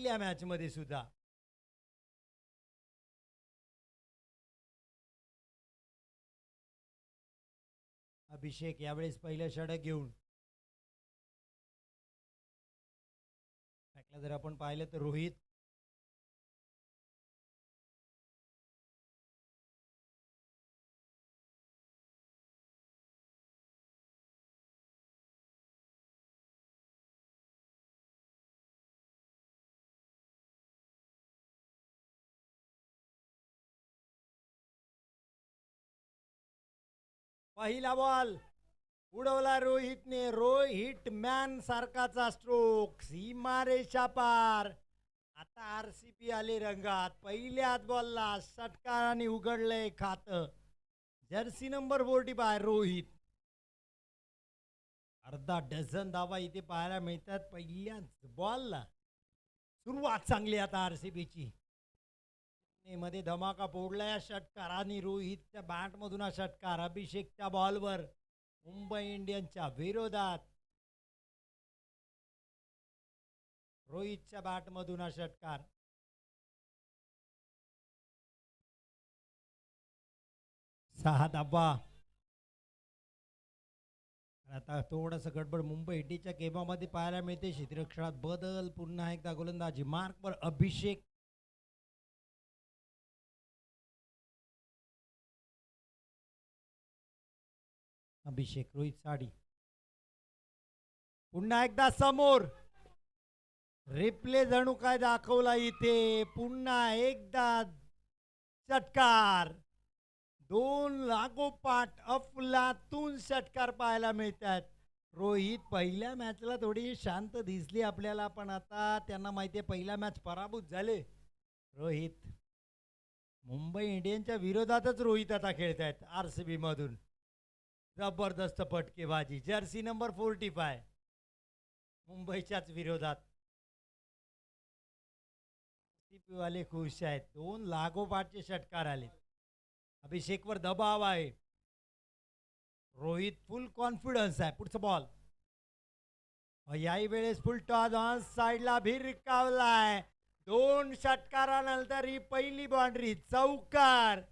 पहिल्या मॅच मध्ये सुद्धा. अभिषेक यावेळेस पहिलं षटक घेऊन जर आपण पाहिलं तर रोहित पहिला बॉल उडवला रोहितने. रोहित मॅन सारखाचा स्ट्रोक सीमारेषा पार. आता आरसीबी आले रंगात. पहिल्याच बॉलला षटकाराने उघडलंय खातं. Jersey number 45 Rohit. अर्धा डझन धावा इथे पाहायला मिळतात पहिल्याच बॉलला. सुरुवात चांगली आता आरसीबीची. मध्ये धमाका फोडला या षटकाराने. रोहितच्या बॅटमधून हा षटकार अभिषेकच्या बॉलवर मुंबई इंडियन्सच्या विरोधात. रोहितच्या बॅटमधून हा षटकार. सहा धावा. आता थोडंसं गडबड मुंबई इंडियन्सच्या गेमामध्ये पाहायला मिळते. क्षेत्ररक्षणात बदल. पुन्हा एकदा गोलंदाजी मार्कवर अभिषेक. अभिषेक रोहित साडी. पुन्हा एकदा समोर. रिप्ले जणू काय दाखवला इथे. पुन्हा एकदा षटकार. दोन लागोपाठ अफलातून षटकार पाहायला मिळतात. रोहित पहिल्या मॅचला थोडी शांत दिसली आपल्याला, पण आता त्यांना माहिती आहे पहिला मॅच पराभूत झाले रोहित. मुंबई इंडियन्सच्या विरोधातच रोहित आता खेळतायत आरसीबी मधून. जबरदस्त फटकेबाजी. जर्सी नंबर 45 मुंबईच्याच विरोधात. वाले खुश आहेत. दोन लागोपाठचे षटकार आले. अभिषेकवर दबाव आहे. रोहित फुल कॉन्फिडन्स आहे. पुढचा बॉल. याही वेळेस फुल टॉस ऑन साइडला भिरकावलाय. दोन षटकारानंतर ही पहिली बाउंड्री. चौकार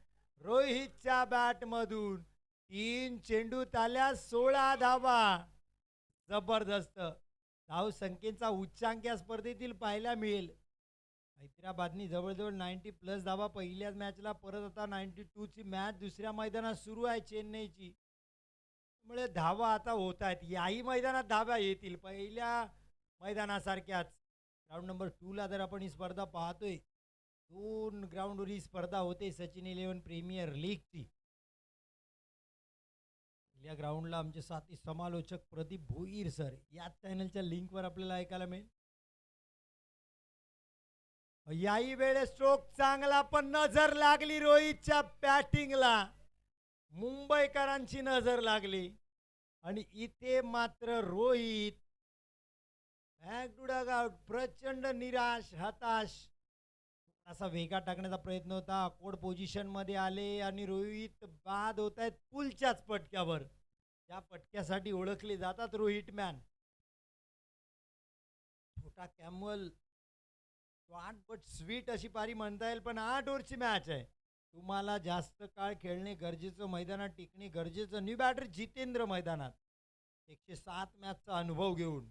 रोहितच्या बॅट मधून. 3 चेंडूत आल्या 16 धावा. जबरदस्त धाव संख्येचा उच्चांक या स्पर्धेतील पाहायला मिळेल. हैदराबादनी जवळजवळ 90+ धावा पहिल्याच मॅचला. परत आता 92ची मॅच दुसऱ्या मैदानात सुरू आहे चेन्नईची. त्यामुळे धावा आता होत आहेत. याही मैदानात धावा येतील पहिल्या मैदानासारख्याच. ग्राउंड नंबर 2ला जर आपण ही स्पर्धा पाहतोय, 2 ग्राउंडवर ही स्पर्धा होते सचिन 11 प्रीमियर लीगची. या ग्राउंडला आमचे साथी समालोचक प्रदीप भोईर सर याच चॅनलच्या लिंकवर आपल्याला ऐकायला मिळेल. याही वेळेस स्ट्रोक चांगला, पण नजर लागली रोहितच्या बॅटिंगला. मुंबईकरांची नजर लागली आणि इथे मात्र Rohit back to dugout. प्रचंड निराश, हताश. असा वेगा टाकण्याचा प्रयत्न होता. कोड पोझिशन मध्ये आले आणि रोहित बाद होत आहेत पुलच्याच पटक्यावर. त्या पटक्यासाठी ओळखले जातात रोहित मॅन. छोटा कॅमल शॉर्ट बट स्वीट अशी पारी म्हणता येईल. पण 8 ओव्हरची मॅच आहे. तुम्हाला जास्त काळ खेळणे गरजेचं, मैदानात टिकणे गरजेचं. न्यू बॅटर जितेंद्र मैदानात 107 मॅचचा अनुभव घेऊन.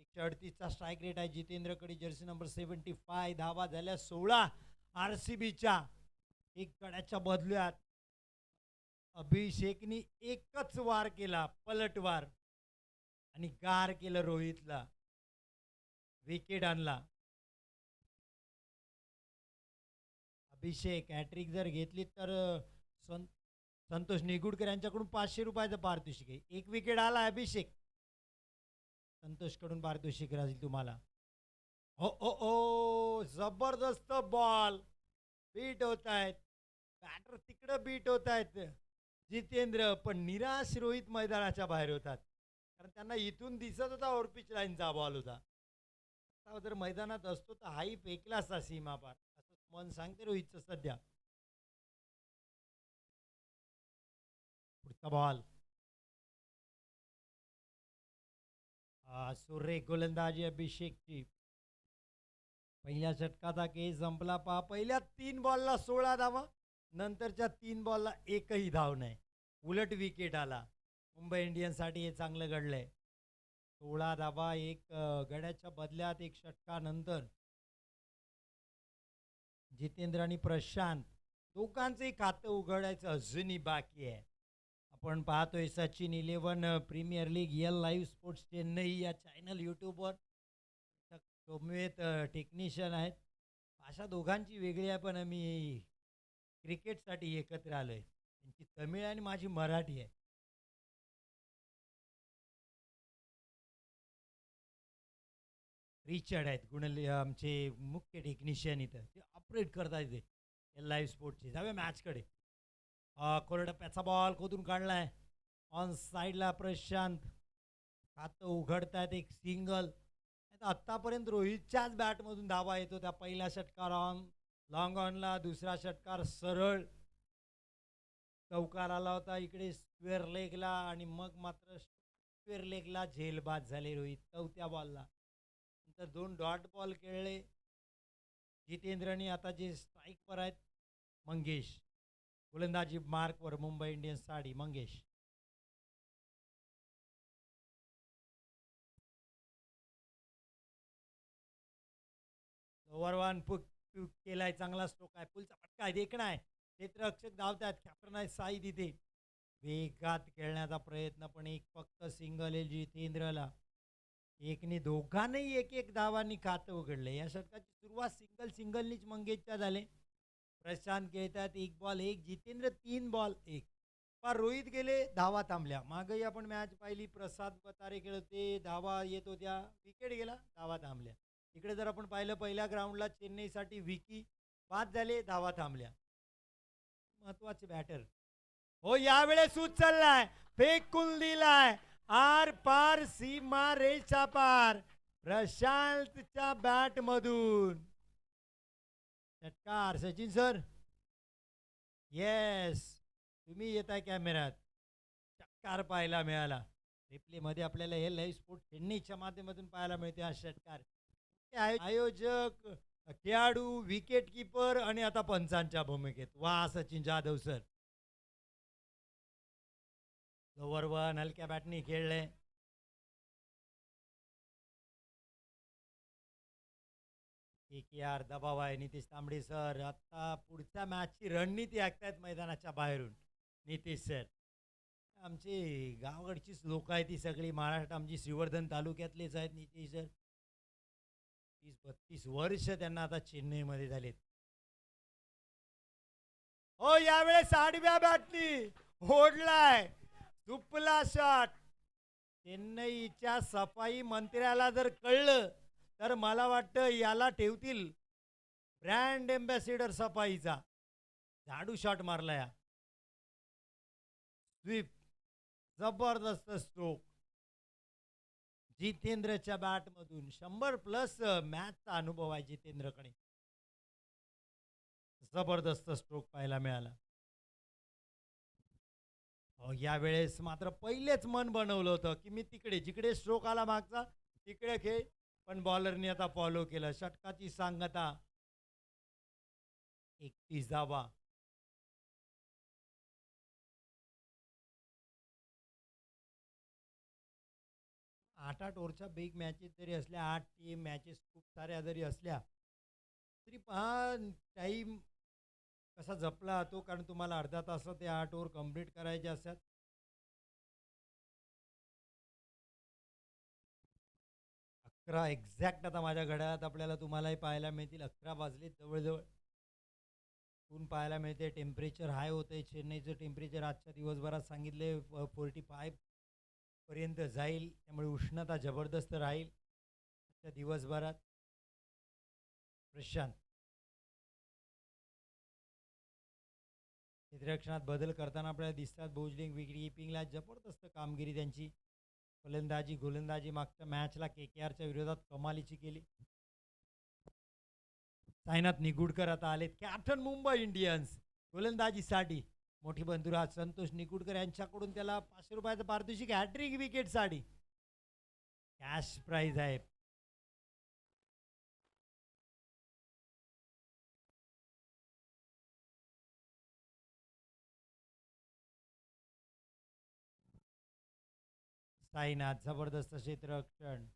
138चा स्ट्राईक रेट आहे जितेंद्रकडे. Jersey number 75. धावा झाल्या 16 आरसीबीच्या. एक गड्याच्या बदल्यात अभिषेकनी एकच वार केला, पलटवार, आणि गार केलं रोहितला. विकेट आणला. अभिषेक हॅट्रिक जर घेतली तर संतोष निगुडकर यांच्याकडून 500 रुपयाचं पारितोषिक आहे. एक विकेट आला अभिषेक. संतोषकडून पारितोषिक राहील तुम्हाला. हो ओ ओ, जबरदस्त बॉल. बीट होत आहेत बॅटर, तिकडं बीट होत आहेत जितेंद्र. पण निराश रोहित मैदानाच्या बाहेर होतात, कारण त्यांना इथून दिसत होता ओव्हरपिच लाईनचा बॉल होता. जर मैदानात असतो तर हाही फेकला असता सीमा पार, असं मन सांगते रोहितचं सध्या. पुढचा बॉल. सुरेख गोलंदाजी अभिषेकची. पहिल्या षटकाचा केस संपला पहा. पहिल्या 3 बॉलला 16 धावा, नंतरच्या 3 बॉलला एकही धाव नाही. उलट विकेट आला. मुंबई इंडियन्ससाठी हे चांगलं घडलंय. 16 धावा एक गड्याच्या बदल्यात एक षटकानंतर जितेंद्र आणि प्रशांत दोघांचंही खातं उघडायचं अजूनही बाकी आहे. आपण पाहतोय Sachin 11 premier league live sports Chennai या चॅनल यूट्यूबवर सौम्यत टेक्निशियन आहेत. भाषा दोघांची वेगळी आहे, पण आम्ही क्रिकेटसाठी एकत्र आलो आहे. त्यांची तमिळ आणि माझी मराठी आहे. रिचर्ड आहेत आमचे मुख्य टेक्निशियन इथं, ते ऑपरेट करतात इथे लाईव्ह स्पोर्टचे. जाऊया मॅचकडे. कोरडप्याचा बॉल खोदून काढलाय. ऑन साईडला प्रशांत खातं उघडतायत एक सिंगल. आत्तापर्यंत रोहितच्याच बॅटमधून धावा येतो. त्या पहिल्या षटकार लॉंग ऑनला, दुसरा षटकार सरळ चौकार आला होता इकडे स्क्वेअर लेगला, आणि मग मात्र स्क्वेअर लेगला झेलबाद झाले रोहित चौथ्या बॉलला. नंतर 2 डॉट बॉल खेळले जितेंद्रनी. आता जे स्ट्राईकवर आहेत मंगेश, गोलंदाजी मार्कवर मुंबई इंडियन्स साडी मंगेश. ओव्हर 1 केलाय, चांगला स्ट्रोक आहे, पुलचा फटका आहे, देखणा आहे. क्षेत्ररक्षक धावतात, कॅप्टन आहे साई तिथे. वेगात खेळण्याचा प्रयत्न, पण एक फक्त सिंगल आहे जितेंद्रला. एकने दोघांनाही एक एक धावांनी खातं उघडले. या षटकाची सुरुवात सिंगलनीच मंगेशच्या झाले. प्रशांत खेळतात 1 बॉल 1, जितेंद्र 3 बॉल 1. पण रोहित गेले, धावा थांबल्या. मागही आपण मॅच पाहिली, प्रसाद पतारे खेळते, धावा येत होत्या, विकेट गेला, धावा थांबल्या. इकडे जर आपण पाहिलं पहिल्या ग्राउंडला चेन्नईसाठी विकी 5 झाले, धावा थांबल्या. महत्वाचे बॅटर हो यावेळेस उचललाय, फेकून दिलाय आर पार सीमा रेषा पार प्रशांतच्या बॅट मधून. षटकार सचिन सर, येस तुम्ही येत आहे कॅमेऱ्यात. षटकार पाहायला मिळाला. रिप्ले मध्ये आपल्याला हे लाईव्ह स्पोर्ट चेन्नईच्या माध्यमातून पाहायला मिळते हा षटकार. आयोजक, खेळाडू, विकेट किपर आणि आता पंचांच्या भूमिकेत. वा सचिन जाधव सर. ओव्हर 1 हलक्या बॅटनी खेळले. KKR दबाव आहे. नितीश तांबडे सर आता पुढच्या मॅचची रणनीती आखतायत मैदानाच्या बाहेरून. नितीश सर आमचे गावाकडचीच लोक आहेत ती सगळी. महाराष्ट्र आमची श्रीवर्धन तालुक्यातलेच आहेत नितीश सर. 30-32 वर्ष त्यांना आता चेन्नईमध्ये झालेत. हो यावेळेस आडव्या बॅटनी ओढलाय, सुपला शॉट. चेन्नईच्या सफाई मंत्र्याला जर कळलं तर मला वाटतं याला ठेवतील ब्रँड एम्बॅसिडर सफाईचा. झाडू शॉट मारलाय, स्वीप, जबरदस्त स्ट्रोक जितेंद्रच्या बॅट मधून. 100+ मॅचचा अनुभव आहे जितेंद्रकडे. जबरदस्त स्ट्रोक पाहायला मिळाला. यावेळेस मात्र पहिलेच मन बनवलं होतं की मी तिकडे जिकडे स्ट्रोक आला मागचा तिकडे खेळ, पण बॉलरनी आता फॉलो केलं. षटकाची सांगता 31 धावा. आठ ओव्हरच्या बिग मॅचेस जरी असल्या, 8 टीम मॅचेस खूप साऱ्या जरी असल्या तरी पहा टाईम कसा जपला जातो, कारण तुम्हाला अर्धा तासात ते 8 ओव्हर कंप्लीट करायचे असतात. 11 एक्झॅक्ट आता माझ्या घड्याळात आपल्याला तुम्हालाही पाहायला मिळतील. 11 वाजले जवळजवळ. ऊन पाहायला मिळते, टेम्परेचर हाय होते. चेन्नईचं टेम्परेचर आजच्या दिवसभरात सांगितले 45 पर्यंत जाईल, त्यामुळे उष्णता जबरदस्त राहील आजच्या दिवसभरात. प्रशांत क्षेत्ररक्षणात बदल करताना आपल्याला दिसतात. बोजलिंग विकेट किपिंगला जबरदस्त कामगिरी त्यांची. फलंदाजी गोलंदाजी मागच्या मॅचला KKRच्या विरोधात कमालीची केली. साईनाथ निगुडकर आता आलेत कॅप्टन मुंबई इंडियन्स गोलंदाजीसाठी. मोठी बंधुराज संतोष निगुडकर यांच्याकडून त्याला 500 रुपयाचं पारितोषिक, हॅट्रिक विकेटसाठी. कॅश प्राइज आहे. साईनाथ जबरदस्त क्षेत्ररक्षण.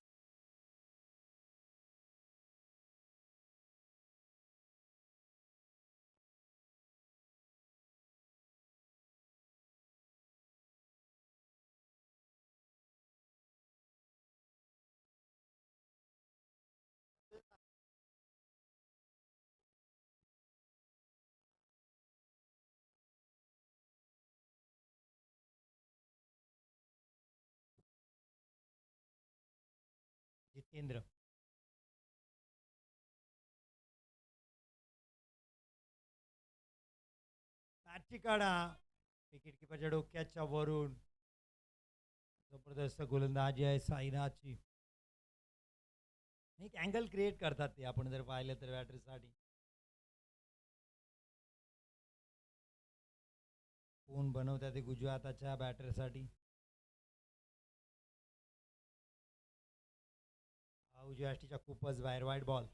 जितेंद्र मॅचची काढा विकेट किपरच्या डोक्याच्या वरून. जबरदस्त गोलंदाजी आहे साईनाथची. एक अँगल क्रिएट करतात ते आपण जर पाहिलं तर बॅटरीसाठी. कोण बनवतात ते गुजराताच्या बॅटरसाठी. उजव्या खूपच बाहेर वाईट ball.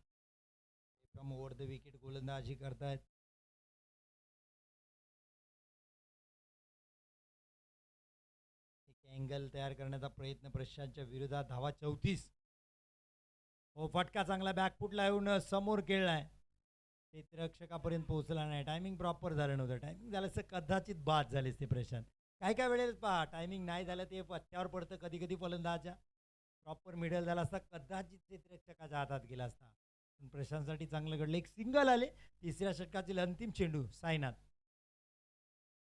From over the wicket गोलंदाजी करतायत. एक अँगल तयार करण्याचा प्रयत्न प्रशांतच्या विरोधात. धावा 34. हो फटका चांगला बॅकफुटला येऊन समोर खेळलाय. क्षेत्ररक्षकापर्यंत पोहोचला नाही. टायमिंग प्रॉपर झालं नव्हतं. टायमिंग झालं असं कदाचित बाद झाले ते प्रशांत. काय वेळेस पहा टायमिंग नाही झालं ते पत्त्यावर पडतं कधी कधी फलंदाजाच्या. प्रॉपर मिडल झाला असता कदाचित क्षेत्ररक्षकाच्या हातात गेला असता. पण प्रशांतसाठी चांगलं घडलं. एक सिंगल आले. तिसऱ्या षटकातील अंतिम चेंडू साईनाथ.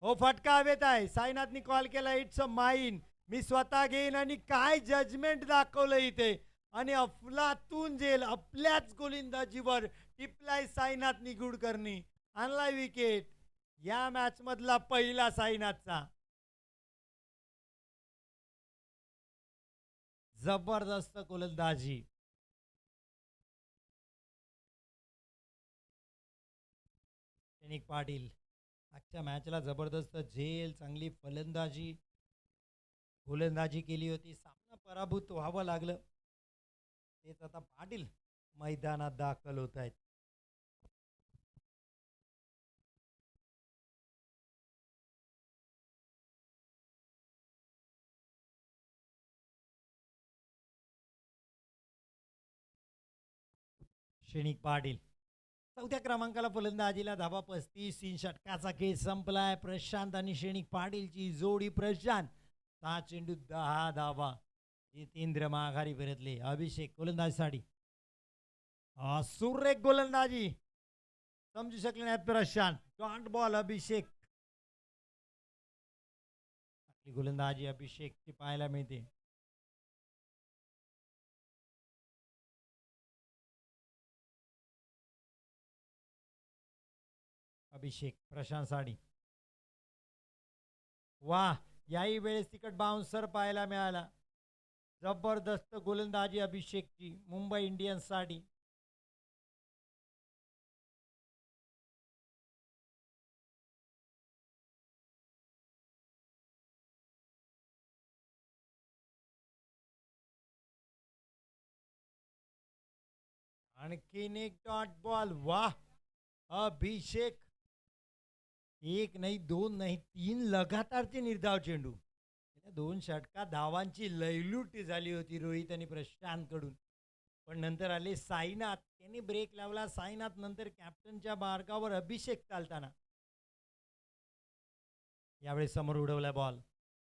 हो फटका हवेत आहे. साईनाथनी कॉल केला इट्स अ माइन. मी स्वतः घेईन. आणि काय जजमेंट दाखवलं इथे. आणि अफलातून जेल आपल्याच गोलंदाजीवर टिपलाय साईनाथ निगुडकरनी. आणलाय विकेट. या मॅच मधला पहिला साईनाथचा. जबरदस्त गोलंदाजी. क्षणिक पाटील आजच्या मॅचला जबरदस्त झेल. चांगली फलंदाजी गोलंदाजी केली होती. सामना पराभूत व्हावं लागलं. तेच आता पाटील मैदानात दाखल होत आहेत. क्षणिक पाटील चौथ्या क्रमांकाला फलंदाजीला. धावा 35. 3 षटकाचा खेळ संपलाय. प्रशांत आणि क्षणिक पाटीलची जोडी. प्रशांत 6 चेंडू 10 धावा. जितेंद्र माघारी परतले. अभिषेक गोलंदाजीसाठी. सुरेख गोलंदाजी. समजू शकले नाहीत प्रशांत. डॉट बॉल अभिषेक. गोलंदाजी अभिषेकची पाहायला मिळते. अभिषेक प्रशांत साडी. वाह याही वेळेस तिकट बाउन्सर पाहायला मिळाला. जबरदस्त गोलंदाजी अभिषेकची मुंबई इंडियन्स साठी. आणखीन एक डॉट बॉल. वाह अभिषेक. एक नाही दोन नाही 3 लगातारचे निर्धाव चेंडू. 2 षटकात धावांची लयलूट झाली होती रोहित आणि प्रशांत कडून. पण नंतर आले साईनाथ. त्यांनी ब्रेक लावला. साईनाथ नंतर कॅप्टनच्या मार्गावर अभिषेक चालताना. यावेळी समोर उडवला बॉल.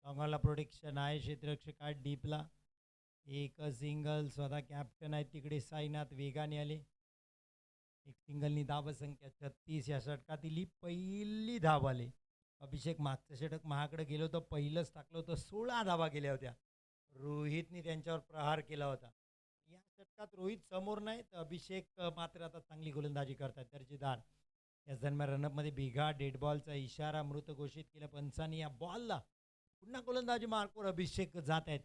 लॉंगॉनला प्रोटेक्शन आहे. क्षेत्ररक्षक डीपला. एक सिंगल. स्वतः कॅप्टन आहे तिकडे. साईनाथ वेगाने आले. एक सिंगलनी धाव संख्या 36. या षटकातील ही पहिली धाव आले. अभिषेक मागचं षटक महाकडे गेलो होतं. पहिलंच टाकलं होतं. 16 धावा गेल्या होत्या. रोहितने त्यांच्यावर प्रहार केला होता. या षटकात रोहित समोर नाही तर अभिषेक मात्र आता चांगली गोलंदाजी करतात. दर्जेदार. या दरम्यान रनअपमध्ये बिघाड. डेड बॉलचा इशारा मृत घोषित केला पंचांनी. या बॉलला पुन्हा गोलंदाजी मार्कवर अभिषेक जात आहेत.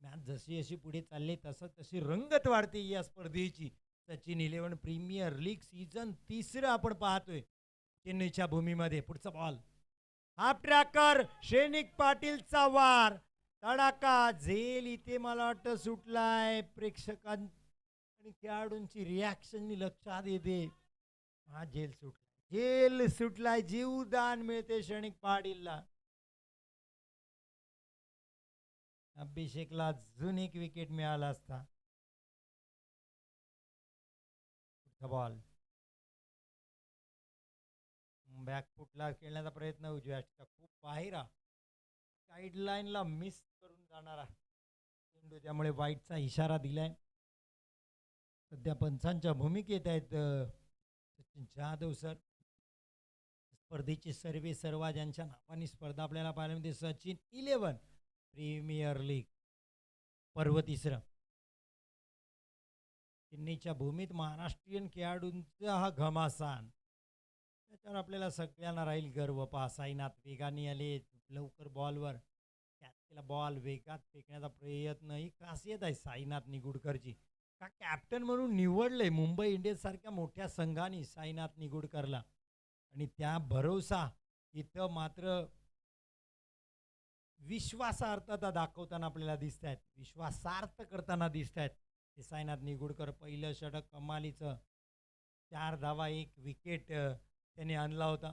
मॅच जशी जशी पुढे चालले तशी रंगत वाढते या स्पर्धेची. सचिन 11 प्रीमियर लीग सीझन 3 आपण पाहतोय चेन्नईच्या भूमीमध्ये. पुढचा बॉल हाफ ट्रॅकर. क्षणिक पाटीलचा वार. तडाका झेल इथे मला वाटतं सुटलाय. प्रेक्षकां आणि खेळाडूंची रिॲक्शन लक्षात येते. हा झेल सुटलाय. झेल सुटलाय. जीवदान मिळते क्षणिक पाटीलला. अभिषेकला अजून एक विकेट मिळाला असता. बॉल बॅकफुटला खेळण्याचा प्रयत्न उजव्या खूप बाहेर साईडलाईनला मिस करून जाणारा चेंडू, त्यामुळे वाईटचा इशारा दिलाय. सध्या पंचांच्या भूमिकेत आहेत सचिन जाधव सर. स्पर्धेचे सर्वे सर्वा ज्यांच्या नावाने स्पर्धा आपल्याला पाहायला मिळते, सचिन 11 प्रीमियर लीग पर्व तिसरं. चेन्नईच्या भूमीत महाराष्ट्रीयन खेळाडूंचा हा घमासान, त्याच्यावर आपल्याला सगळ्यांना राहील गर्व. पहा साईनाथ वेगाने आले, लवकर बॉलवर कॅच केला, बॉल वेगात फेकण्याचा प्रयत्न. ही खासियत आहे साईनाथ निगुडकरची, का कॅप्टन म्हणून निवडले मुंबई इंडियन्स सारख्या मोठ्या संघाने साईनाथ निगुडकरला. आणि त्या भरोसा इथं मात्र विश्वासार्थता दाखवताना आपल्याला दिसत आहेत, विश्वासार्थ करताना दिसत आहेत हे साईनाथ निगुडकर. पहिलं षटक कमालीचं, 4 धावा 1 विकेट त्याने आणला होता.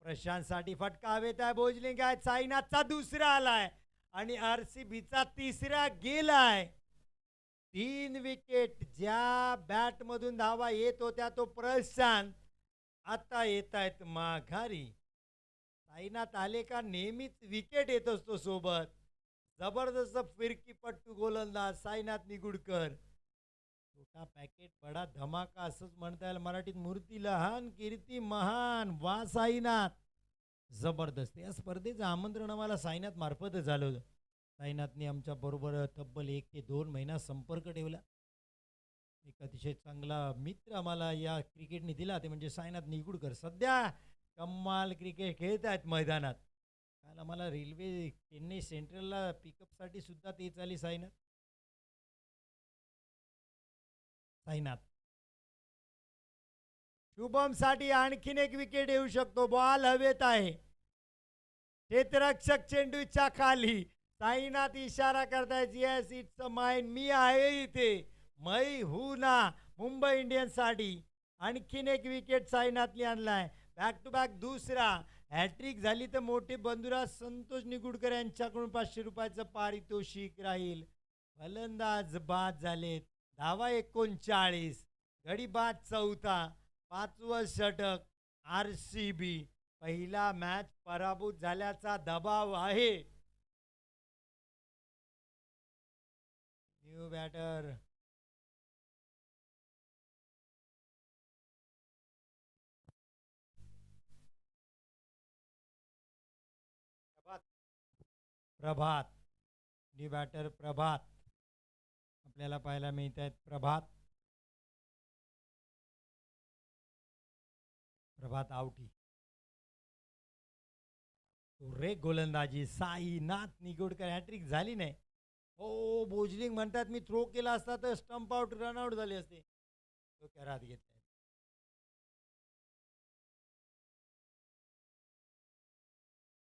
प्रशांतसाठी फटका हवेत आहे, बोजलिंग आहे, साईनाथचा दुसरा आलाय आणि RCBचा तिसरा गेलाय. 3 विकेट. ज्या बॅट मधून धावा येत होत्या तो प्रशांत आता येत आहेत माघारी. साईनाथ आले का नेहमीच विकेट येत असतो सोबत. जबरदस्त फिरकीपट्टू गोलंदाज साईनाथ निगुडकर. छोटा पॅकेट बडा धमाका असंच म्हणता येईल मराठीत. मूर्ती लहान कीर्ती महान. वा साईनाथ, जबरदस्त. या स्पर्धेचं आमंत्रण आम्हाला साईनाथ मार्फतच झालं होतं. साईनाथने आमच्या बरोबर तब्बल 1 ते 2 महिना संपर्क ठेवला. एक अतिशय चांगला मित्र आम्हाला या क्रिकेटने दिला, ते म्हणजे साईनाथ निगुडकर. सध्या कमाल क्रिकेट खेळत आहेत मैदानात. काल आम्हाला रेल्वे चेन्नई सेंट्रलला पिकअपसाठी सुद्धा ते चाली साईनाथ. शुभम साठी आणखीन एक विकेट येऊ शकतो. बॉल हवेत आहे, क्षेत्ररक्षक चेंडूच्या खाली. साईनाथ इशारा करतायत, येस इट्स माइन, मी आहे इथे, मै हू ना. मुंबई इंडियन्स साठी आणखीन एक विकेट साईनाथने आणलाय. बॅक टू बॅक दुसरा. हॅट्रिक झाली तर मोठे बंधुराज संतोष निगुडकर यांच्याकडून 500 रुपयाचं पारितोषिक राहील. फलंदाज बाद झालेत. धावा 39, गडी बाद 4. 5वं षटक. RCB पहिला मॅच पराभूत झाल्याचा दबाव आहे. न्यू बॅटर प्रभात. न्यू बॅटर प्रभात आपल्याला पाहायला मिळत आहेत. प्रभात आउटी. रे गोलंदाजी साईनाथ निगुडकर. हॅट्रिक झाली नाही. हो, बोजलिंग म्हणतात, मी थ्रो केला असता तर स्टंप आउट, रनआउट झाले असते. तो करात घेतलाय.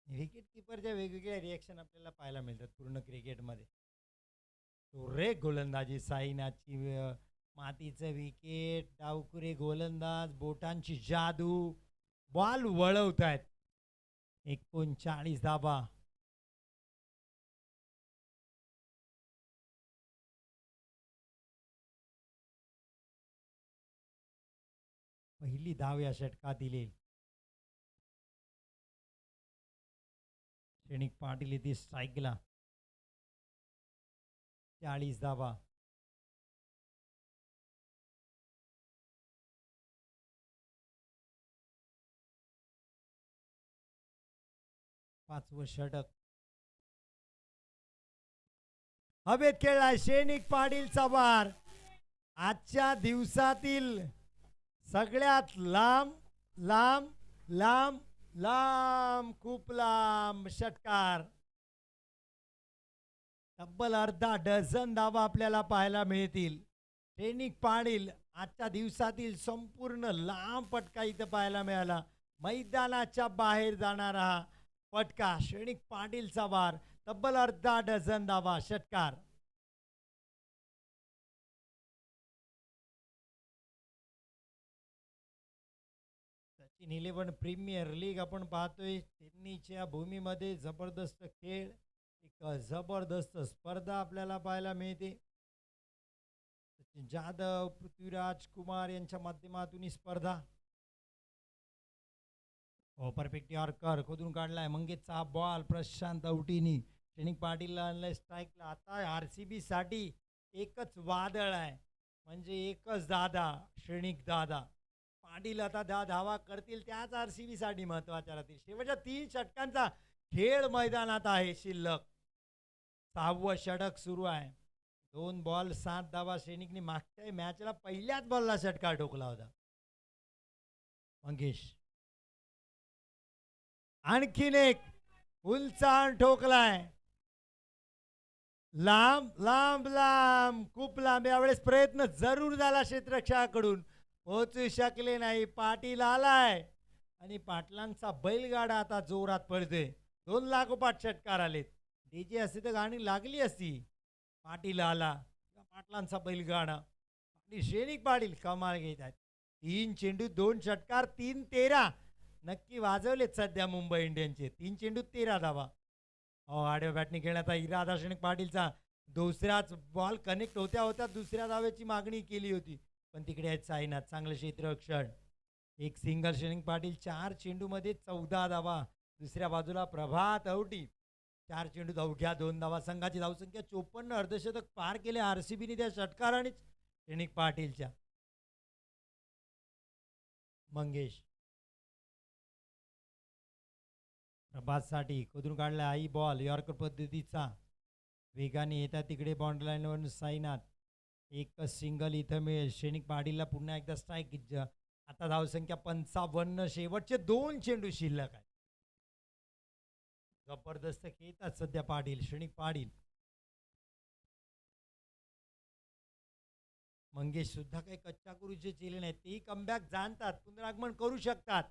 विकेट किपरच्या वेगवेगळ्या रिएक्शन आपल्याला पाहायला मिळतात पूर्ण क्रिकेटमध्ये. रे गोलंदाजी साईनाथची. मातीचं विकेट. डावकुरे गोलंदाज, बोटांची जादू, बॉल वळवत आहेत. 39 धाबा. पहिली धाव या षटकात दिली. श्रेणिक पाटील येथे स्ट्राईकला. 40 धाबा. पाचवं षटक. हवेत खेळला श्रेणिक पाटीलचा वार. आजच्या दिवसातील सगळ्यात लांब लांब लांब लांब खूप लांब षटकार. तब्बल अर्धा डझन धावा आपल्याला पाहायला मिळतील. श्रेणिक पाटील आजच्या दिवसातील संपूर्ण लांब पटका इथं पाहायला मिळाला. मैदानाच्या बाहेर जाणारा पटका. श्रेणिक पाटीलचा वार. तब्बल अर्धा डझन धावा षटकार. 11 प्रीमियर लीग आपण पाहतोय. चेन्नईच्या भूमीमध्ये जबरदस्त खेळ, एक जबरदस्त स्पर्धा आपल्याला पाहायला मिळते. सचिन जाधव, पृथ्वीराज कुमार यांच्या माध्यमातून ही स्पर्धा. परफेक्ट यॉर्कर खोदून काढलाय. मंगेशचा बॉल प्रशांत औटीनी श्रेणिक पाटीलला आणलाय स्ट्राईकला. आता RCB साठी एकच वादळ आहे, म्हणजे एकच दादा, श्रेणिक दादा. पाटील आता धावा करतील त्याच RCB साठी महत्वाच्या राहतील. शेवटच्या 3 षटकांचा खेळ मैदानात आहे शिल्लक. 6वं षटक सुरू आहे. 2 बॉल 7 धावा. श्रेणिकने मागच्या मॅचला पहिल्याच बॉलला षटकार ठोकला होता. मंगेश आणखीन एक उंचाण ठोकलाय. लांब लांब लांब, खूप लांब. यावेळेस प्रयत्न जरूर झाला क्षेत्ररक्षकाकडून, पोहोचू शकले नाही. पाटील आलाय आणि पाटलांचा बैलगाडा आता जोरात पडतोय. 2 लागोपाठ षटकार आलेत. डीजे असते तर गाणी लागली असती. पाटील आला, पाटलांचा बैलगाडा. श्रेणिक पाटील कमाल घेत आहेत. 3 चेंडू 2 षटकार, 3-13 नक्की वाजवलेत सध्या मुंबई इंडियन्सचे. 3 चेंडू 13 धावा. आडव्या बॅटने खेळण्याचा इरादा श्रेणिक पाटीलचा. दुसराच बॉल कनेक्ट होत्या होत्या दुसऱ्या धावेची मागणी केली होती, पण तिकडे आहेत साईनाथ. चांगलं क्षेत्ररक्षण. एक सिंगल श्रेणिक पाटील. 4 चेंडूमध्ये 14 धावा. दुसऱ्या बाजूला प्रभात औटी 4 चेंडूत अवघ्या 2 धावा. संघाची धावसंख्या 54. अर्धशतक पार केले RCBने त्या षटकारानेच श्रेणिक पाटीलच्या. मंगेश प्रभातसाठी खोदून काढला. आई बॉल यॉर्कर पद्धतीचा. वेगाने येतात तिकडे बाउंड्री लाईनवरून साईनाथ. एक सिंगल इथं मिळेल. श्रेणिक पाटीलला पुन्हा एकदा स्ट्राईक. आता धावसंख्या 55. शेवटचे 2 चेंडू शिल्लक आहे. जबरदस्त खेळतात सध्या पाटील, श्रेणिक पाटील. मंगेश सुद्धा काही कच्च्या करूचे केले नाहीत. तेही कमबॅक जाणतात, पुनरागमन करू शकतात.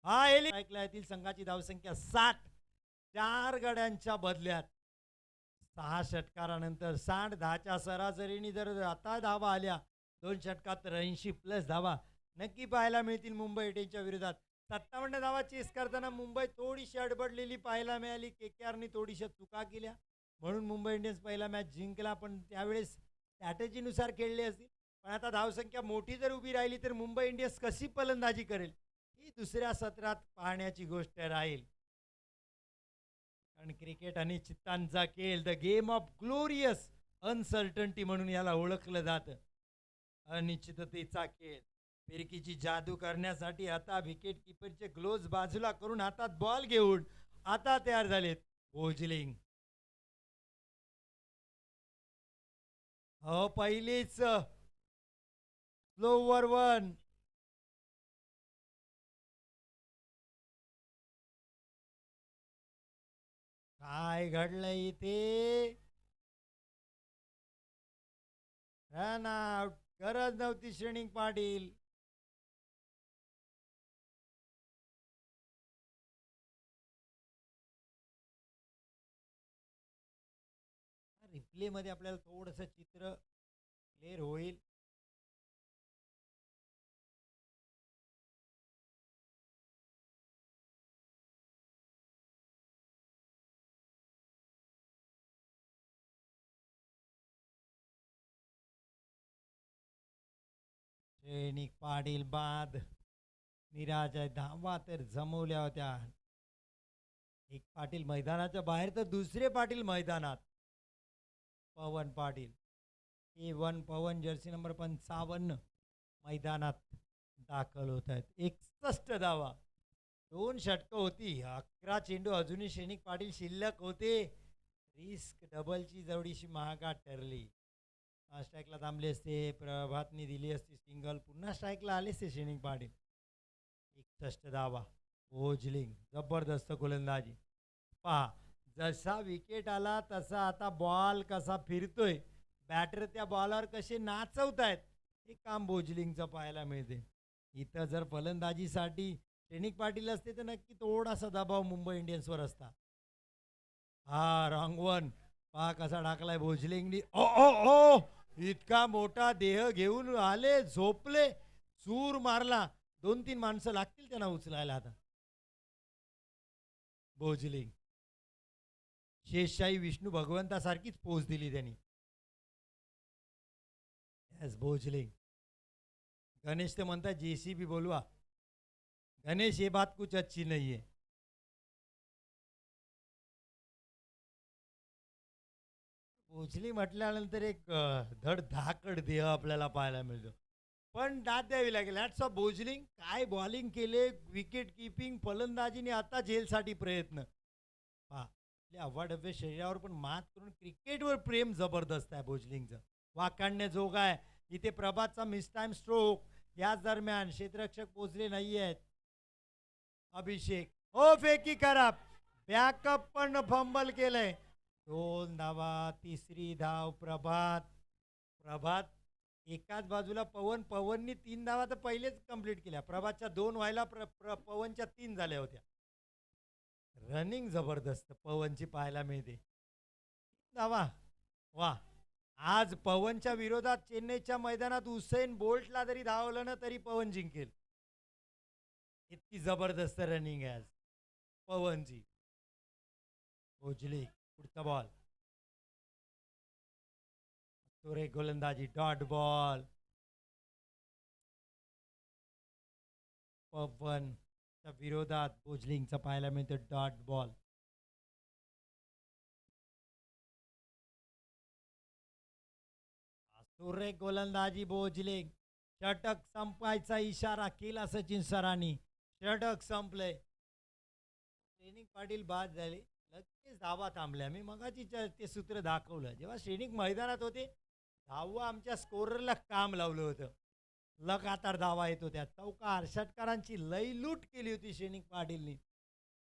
ऐकला येथील संघाची धावसंख्या 60. 4 गड्यांच्या बदल्यात 6 षटकारानंतर 60. 10च्या सरासरीने जर आता धावा आल्या 2 षटकात, तर 80+ धावा नक्की पाहायला मिळतील मुंबई इंडियन्सच्या विरोधात. 57 धावा चेस करताना मुंबई थोडीशी अडबडलेली पाहायला मिळाली. KKRने थोडीशा चुका केल्या, म्हणून मुंबई इंडियन्स पहिला मॅच जिंकला. पण त्यावेळेस स्ट्रॅटेजीनुसार खेळले असतील. पण आता धावसंख्या मोठी जर उभी राहिली तर मुंबई इंडियन्स कशी फलंदाजी करेल ही दुसऱ्या सत्रात पाहण्याची गोष्ट राहील. कारण क्रिकेट अनिश्चितांचा खेळ, the game of glorious uncertainty म्हणून याला ओळखलं जातं. अनिश्चिततेचा खेळ. फिरकीची जादू करण्यासाठी आता विकेट किपरचे ग्लोव्ज बाजूला करून हातात बॉल घेऊन आता तयार झालेत भोजलिंग. पहिलीच स्लोवर 1. काय घडलंय इथे? Run out. गरज नव्हती श्रेणिक पाटील. रिप्ले मध्ये आपल्याला थोडंसं चित्र क्लिअर होईल. श्रेणिक पाटील बाद. निराशा धावा तर जमवल्या होत्या. एक पाटील मैदानाच्या बाहेर तर दुसरे पाटील मैदानात. पवन पाटील A1 पवन, जर्सी नंबर 55 मैदानात दाखल होत आहेत. 61 धावा. 2 षटकं होती. 11 चेंडू अजूनही श्रेणिक पाटील शिल्लक होते. रिस्क डबलची जवळीशी महागात ठरली. स्ट्राईकला थांबले असते, प्रभातनी दिली असती सिंगल, पुन्हा स्ट्राईकला आले असते श्रेणिक पाटील. 61 धावा. भोजलिंग जबरदस्त गोलंदाजी. पहा, जसा विकेट आला तसा आता बॉल कसा फिरतोय, बॅटर त्या बॉलवर कसे नाचवतायत, हे काम भोजलिंगचं पाहायला मिळते. इथं जर फलंदाजीसाठी श्रेणिक पाटील असते तर नक्की थोडासा दबाव मुंबई इंडियन्सवर असता. Wrong one. पहा कसा टाकलाय भोजलिंगनी. ओ ओ ओ, इतका मोठा देह घेऊन आले, झोपले, सूर मारला. 2-3 माणसं लागतील त्यांना उचलायला आता. भोजलिंग शेषशाही विष्णू भगवंतासारखीच पोच दिली त्यांनी. येस भोजलिंग. गणेश ते म्हणतात JCB बोलवा. गणेश ये बात कुछ अच्छी नहीं है. भोजली म्हटल्यानंतर एक धड धाकड देह आपल्याला पाहायला मिळतो. पण दाद द्यावी लागेल. Hats off Bhojling. काय बॉलिंग केले, विकेट किपिंग, फलंदाजीने आता झेलसाठी प्रयत्न. पहा आपल्या अव्वाढव्य शरीरावर पण मात करून क्रिकेटवर प्रेम जबरदस्त आहे भोजलिंगचं. वाखाणण्याजोग आहे. इथे प्रभातचा मिस टाइम स्ट्रोक. याच दरम्यान क्षेत्ररक्षक पोचले नाही आहेत. अभिषेक ओ फेकी खराब. बॅकअप पण फंबल केलंय. 2 धावा. तिसरी धाव प्रभात. प्रभात एकाच बाजूला पवननी 3 धावा तर पहिलेच कंप्लीट केल्या. प्रभातच्या 2 व्हायला पवनच्या 3 झाल्या होत्या. रनिंग जबरदस्त पवनची पाहायला मिळते. धावा वा. आज पवनच्या विरोधात चेन्नईच्या मैदानात हुसेन बोल्टला जरी धावलं ना तरी पवन जिंकेल. इतकी जबरदस्त रनिंग आहे आज पवनची. भोजली पुढचा बॉल. तोरे गोलंदाजी डॉट बॉल. पवनच्या विरोधात भोजलिंगचा पाहायला मिळतो डॉट बॉल. तोरे गोलंदाजी भोजलिंग. षटक संपायचा इशारा केला सचिन सरांनी. षटक संपले. श्रेणिक पाटील बाद झाले. लगेच धावा थांबल्या. मी मगाची ते सूत्र दाखवलं. जेव्हा श्रेणिक मैदानात होते धावा आमच्या स्कोररला काम लावलं होतं. लगातार धावा येत होत्या. चौकार षटकारांची लयलूट केली होती श्रेणिक पाटीलनी.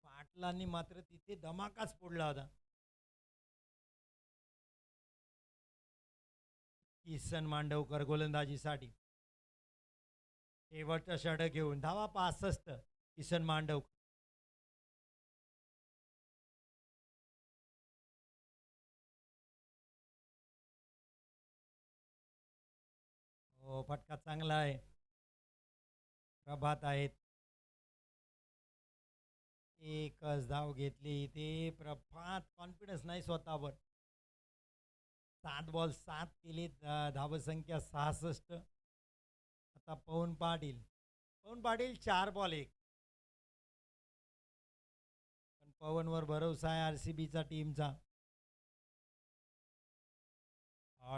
पाटलांनी मात्र तिथे धमाकाच फोडला होता. किसन मांडवकर गोलंदाजीसाठी. शेवटचं षटक घेऊन धावा 65. किसन मांडवकर. हो फटका चांगला आहे. प्रभात आहेत. एकच धाव घेतली. ते प्रभात कॉन्फिडन्स नाही स्वतःवर. 7 बॉल 7 केले. धावसंख्या 66. आता पवन पाटील. 4 बॉल 1. पण पवनवर भरोसा आहे RCBचा टीमचा.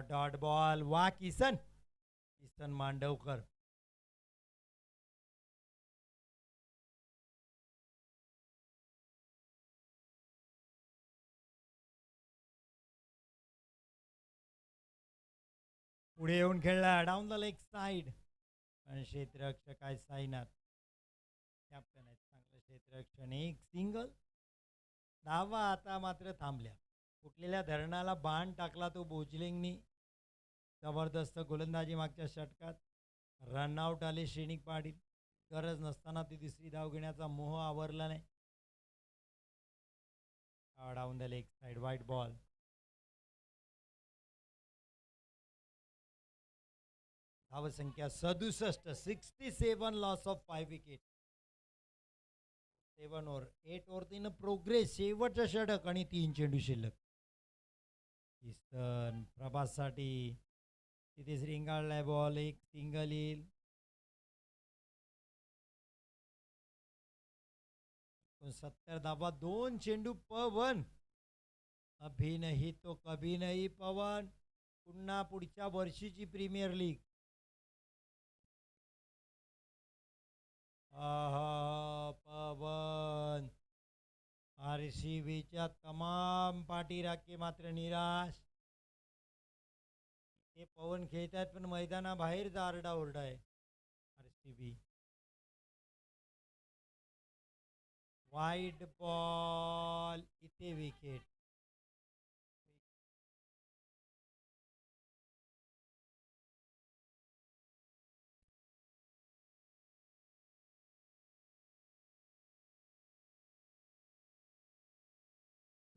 Dot ball. वा किसन मांडवकर. पुढे येऊन खेळला डाऊन द लेग साइड. पण क्षेत्ररक्षक आहे साईनाथ. कॅप्टन आहेत चांगलं क्षेत्ररक्षण. एक सिंगल. धावा आता मात्र थांबल्या. फुटलेल्या धरणाला बाण टाकला तो भोजलिंगनी. जबरदस्त गोलंदाजी मागच्या षटकात. रनआउट आले श्रेणिक पाटील. गरज नसताना ती दुसरी धाव घेण्याचा मोह आवरला नाही. डाऊन द लेग साइड वाईट बॉल. धावसंख्या 67. 67 loss of 5 wicket. 7 over 8 over 3 progress. शेवटचं षटक आणि 3 चेंडू शिल्लक. किसन प्रभाससाठी तिथेच रिंगाळलाय बॉल. एक सिंगल येईल. 70 धावा 2 चेंडू. पवन अभी नहीं तो कभी नहीं. पवन पुन्हा पुढच्या वर्षीची प्रीमियर लीग. पवन RCBच्या तमाम पाठीराखे मात्र निराश. हे पवन खेळतात पण मैदानाबाहेर आरडा ओरडा आहे. RCB. वाईट बॉल. इथे विकेट.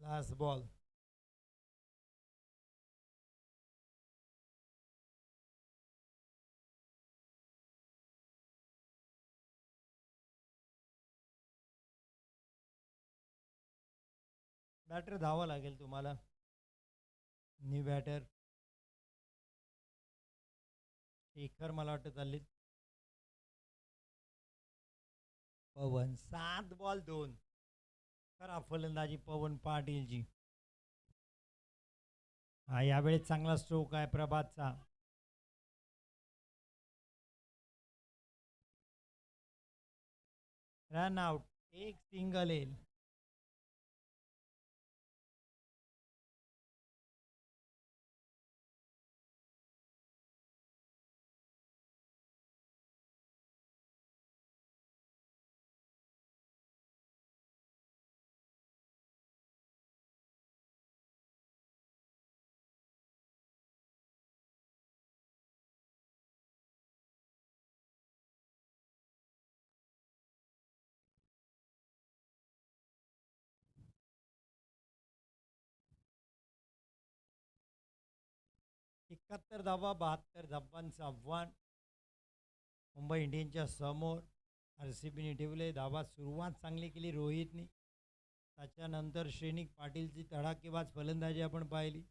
Last ball. बॅटर धावा लागेल तुम्हाला. न्यू बॅटर शेखर मला वाटतं चालले. पवन 7 बॉल 2. खराब फलंदाजी पवन पाटीलची. हा यावेळेस चांगला स्ट्रोक आहे प्रभातचा. Run out. एक सिंगल येईल. एकाहत्तर धावा 72 धावांचं आव्हान मुंबई इंडियन्सच्या समोर. RCBने ठेवले धावा. सुरुवात चांगली केली रोहितने. त्याच्यानंतर श्रेनिक पाटीलची धडाकेबाज फलंदाजी आपण पाहिली.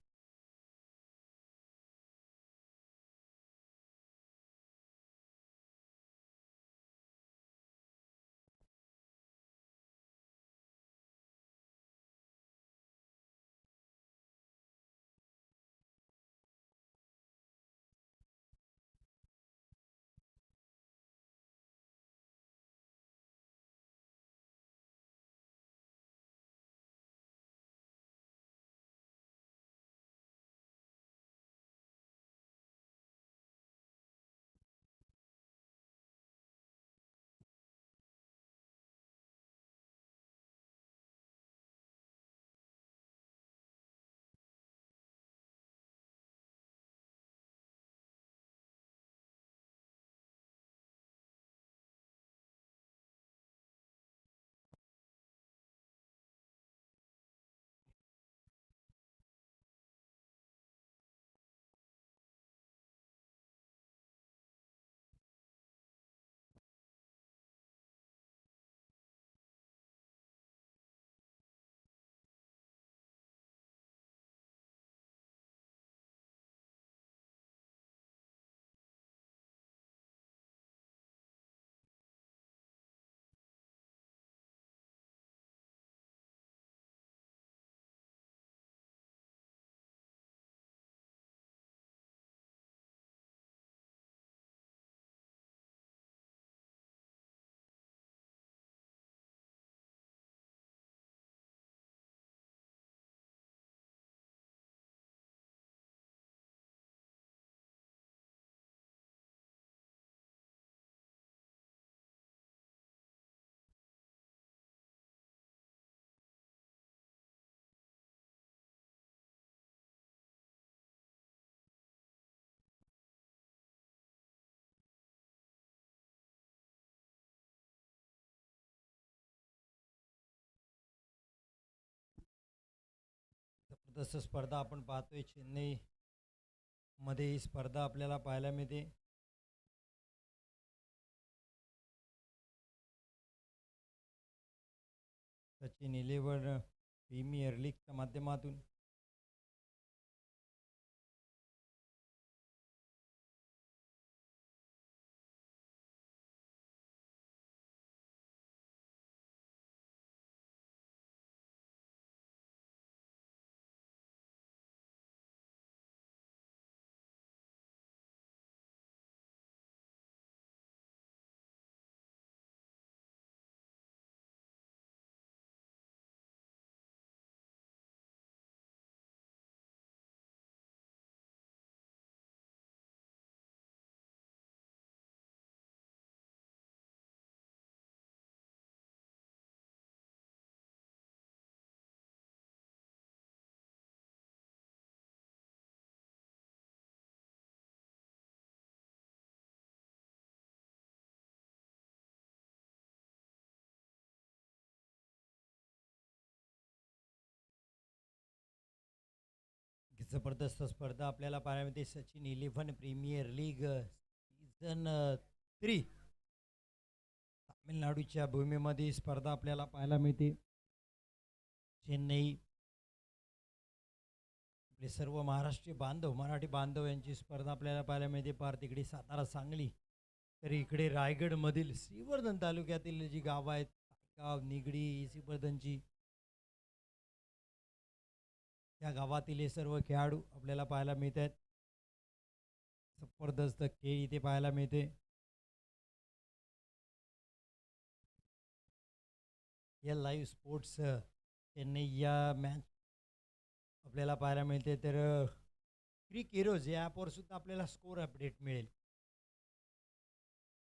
जबरदस्त स्पर्धा आपण पाहतोय. चेन्नई मध्ये ही स्पर्धा आपल्याला पाहायला मिळते. सचिन 11 प्रीमियर लीगच्या माध्यमातून जबरदस्त स्पर्धा आपल्याला पाहायला मिळते. सचिन 11 प्रीमियर लीग सीझन 3 तामिळनाडूच्या भूमीमध्ये स्पर्धा आपल्याला पाहायला मिळते. चेन्नई आपले सर्व महाराष्ट्रीय बांधव मराठी बांधव यांची स्पर्धा आपल्याला पाहायला मिळते. पार तिकडे सातारा सांगली, तर इकडे रायगडमधील श्रीवर्धन तालुक्यातील जी गावं आहेत, गाव निगडी श्रीवर्धनची, त्या गावातील हे सर्व खेळाडू आपल्याला पाहायला मिळत आहेत. जबरदस्त खेळ इथे पाहायला मिळते. या लाईव्ह स्पोर्ट्स चेन्नई या मॅच आपल्याला पाहायला मिळते. तर क्रिक हिरोज या ॲपवर सुद्धा आपल्याला स्कोर अपडेट मिळेल.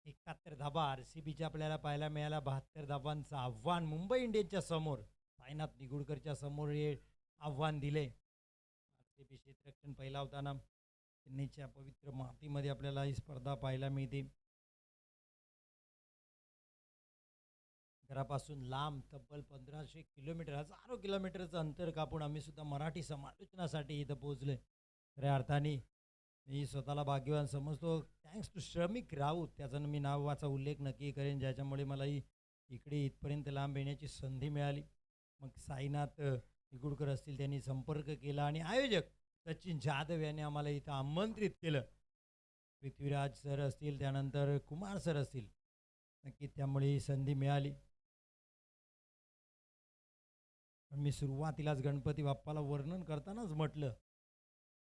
71 धाबा आर सी बीच्या आपल्याला पाहायला मिळाला. 72 धाबांचं आव्हान मुंबई इंडियन्सच्या समोर साईनाथ निगुडकरच्या समोर हे आव्हान दिले. आर सी बी क्षेत्ररक्षण पहिला होताना चेन्नईच्या पवित्र मातीमध्ये आपल्याला ही स्पर्धा पाहायला मिळते. घरापासून लांब तब्बल 1500 किलोमीटर, हजारो किलोमीटरचं अंतर कापून आम्ही सुद्धा मराठी समालोचनासाठी इथं पोहोचलोय. खऱ्या अर्थाने मी स्वतःला भाग्यवान समजतो. थँक्स टू श्रमिक राऊत, त्याचा मी नावाचा उल्लेख नक्की करेन, ज्याच्यामुळे मला इकडे इथपर्यंत लांब येण्याची संधी मिळाली. मग साईनाथ निगुडकर असतील, त्यांनी संपर्क केला आणि आयोजक सचिन जाधव यांनी आम्हाला इथं आमंत्रित केलं. पृथ्वीराज सर असतील, त्यानंतर कुमार सर असतील, नक्की त्यामुळे ही संधी मिळाली. पण मी सुरुवातीलाच गणपती बाप्पाला वर्णन करतानाच म्हटलं,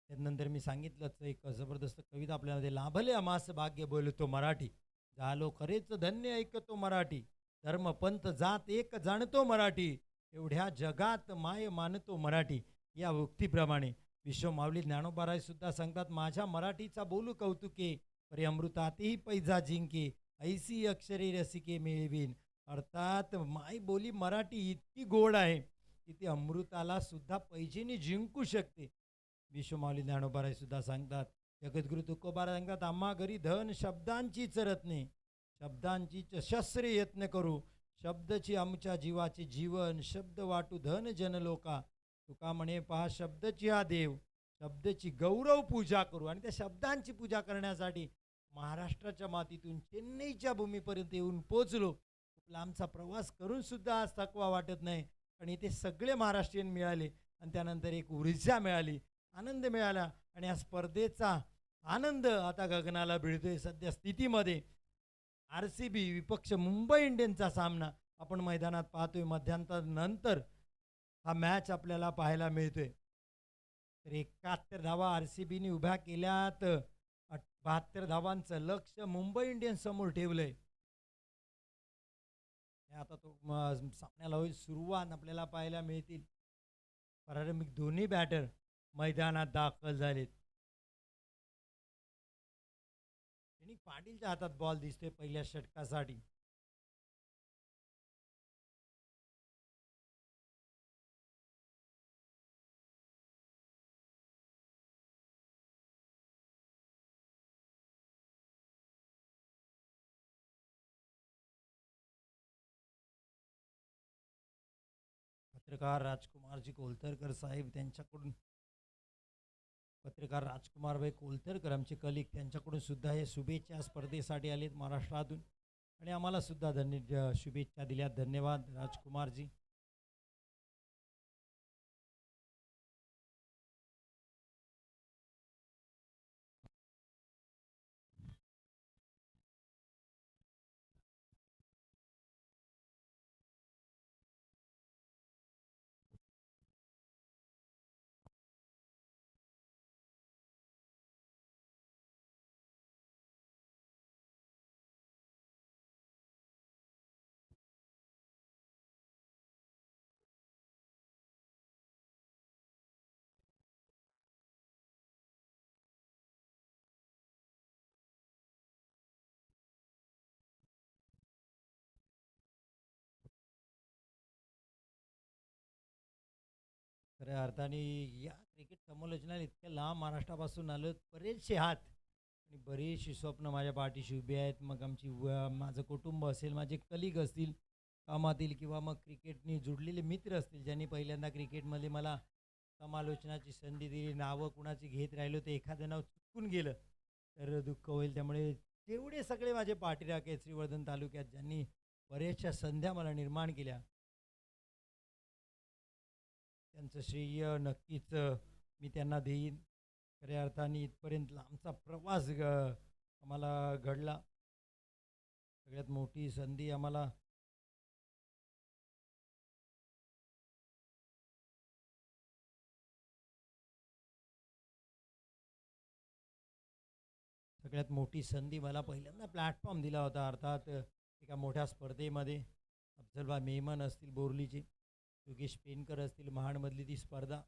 त्यानंतर मी सांगितलंच, एक जबरदस्त कविता आपल्याला ते लाभले अमास भाग्य बोलतो मराठी, झालो खरेच धन्य ऐकतो मराठी, धर्म पंथ जात एक जाणतो मराठी, एवढ्या जगात माय मानतो मराठी. या उक्तीप्रमाणे विश्वमाऊली ज्ञानोबाराय सुद्धा सांगतात, माझ्या मराठीचा बोलू कौतुके, परे अमृतातही पैजा जिंके, ऐसी अक्षरे रसिके मिळवीन. अर्थात माय बोली मराठी इतकी गोड आहे की ती अमृताला सुद्धा पैजेने जिंकू शकते. विश्वमाऊली ज्ञानोबाराय सुद्धा सांगतात, जगद्गुरु तुकोबाराय सांगतात, आम्हा घरी धन शब्दांचीच रत्ने, शब्दांचीच शस्त्रे यत्न करू, शब्दची आमच्या जीवाचे जीवन, शब्द वाटू धन जनलोका, तुका म्हणे पहा शब्दची हा देव, शब्दाची गौरव पूजा करू. आणि त्या शब्दांची पूजा करण्यासाठी महाराष्ट्राच्या मातीतून चेन्नईच्या भूमीपर्यंत येऊन पोचलो. खूप लांबचा प्रवास करून सुद्धा आज थकवा वाटत नाही, पण इथे सगळे महाराष्ट्रीयन मिळाले आणि त्यानंतर एक ऊर्जा मिळाली, आनंद मिळाला. आणि या स्पर्धेचा आनंद आता गगनाला भिडतोय. सध्या स्थितीमध्ये आर सी बी विपक्ष मुंबई इंडियन्सचा सामना आपण मैदानात पाहतोय. मध्यांतरानंतर हा मॅच आपल्याला पाहायला मिळतोय. तर 71 धावा आर सी बीने उभ्या केल्यात. 72 धावांचं लक्ष मुंबई इंडियन्स समोर ठेवलंय. आता तो सामन्याला होईल सुरुवात आपल्याला पाहायला मिळतील. प्रारंभिक दोन्ही बॅटर मैदानात दाखल झालेत. पाटीलच्या हातात बॉल दिसतोय पहिल्या षटकासाठी. पत्रकार राजकुमारजी कोलतरकर साहेब, त्यांच्याकडून पत्रकार राजकुमारभाई कोलतरकर आमचे कलिक, त्यांच्याकडून सुद्धा हे शुभेच्छा स्पर्धेसाठी आलेत महाराष्ट्रातून आणि आम्हाला सुद्धा शुभेच्छा दिल्यात. धन्यवाद राजकुमारजी. खऱ्या अर्थाने या क्रिकेट समालोचनाला इतक्या लांब महाराष्ट्रापासून आलो, बरेचसे हात आणि बरीचशी स्वप्न माझ्या पाठीशी उभी आहेत. मग माझं कुटुंब असेल, माझे कलिग असतील कामातील, किंवा मग क्रिकेटनी जुडलेले मित्र असतील, ज्यांनी पहिल्यांदा क्रिकेटमध्ये मला समालोचनाची संधी दिली. नावं कुणाची घेत राहिलो ते एखादं नाव चुकून गेलं तर दुःख होईल. त्यामुळे जेवढे सगळे माझे पाठीराख आहेत श्रीवर्धन तालुक्यात, ज्यांनी बऱ्याचशा संध्या मला निर्माण केल्या, त्यांचं श्रेय नक्कीच मी त्यांना देईन. खऱ्या अर्थाने इथपर्यंत लांबचा प्रवास आम्हाला घडला. सगळ्यात मोठी संधी आम्हाला सगळ्यात मोठी संधी मला पहिल्यांदा प्लॅटफॉर्म दिला होता. अर्थात एका मोठ्या स्पर्धेमध्ये अफजलबा मेमन असतील बोरलीचे, योगेश पेनकर असतील महाडमधली ती स्पर्धा.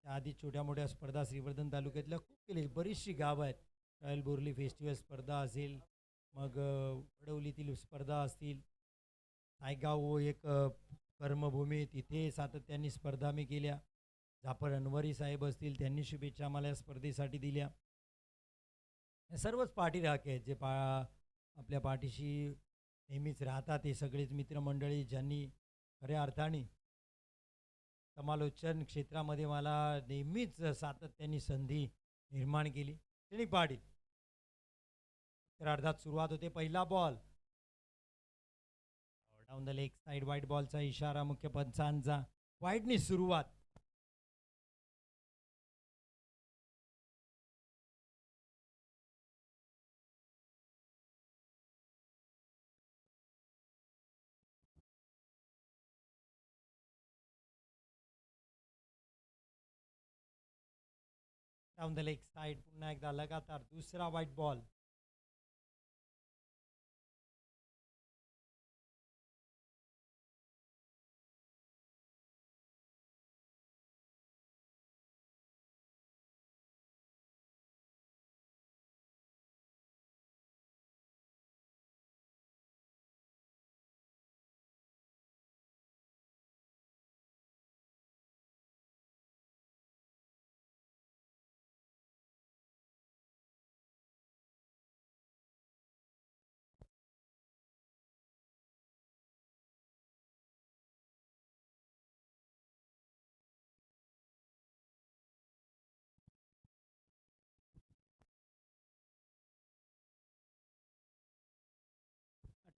त्याआधी छोट्या मोठ्या स्पर्धा श्रीवर्धन तालुक्यातल्या खूप केली, बरीचशी गावं आहेत. रॉयल बोरली फेस्टिवल स्पर्धा असेल, मग वडवलीतील स्पर्धा असतील, नायगाव एक कर्मभूमी तिथे सातत्याने स्पर्धा मी केल्या. झापर अनवरी साहेब असतील, त्यांनी शुभेच्छा मला या स्पर्धेसाठी दिल्या. हे सर्वच पाठीराखे आहेत जे आपल्या पाठीशी नेहमीच राहतात. हे सगळेच मित्रमंडळी ज्यांनी खऱ्या अर्थाने समालोचन क्षेत्रामध्ये मला नेहमीच सातत्याने संधी निर्माण केली. श्रेणी पाटील तर अर्धात सुरुवात होते. पहिला ball down the leg side, वाईट बॉलचा इशारा मुख्य पंचांचा. वाईटनी सुरुवात. डाऊन द लेग साईड, पुन्हा एकदा लगातार दुसरा वाईट बॉल.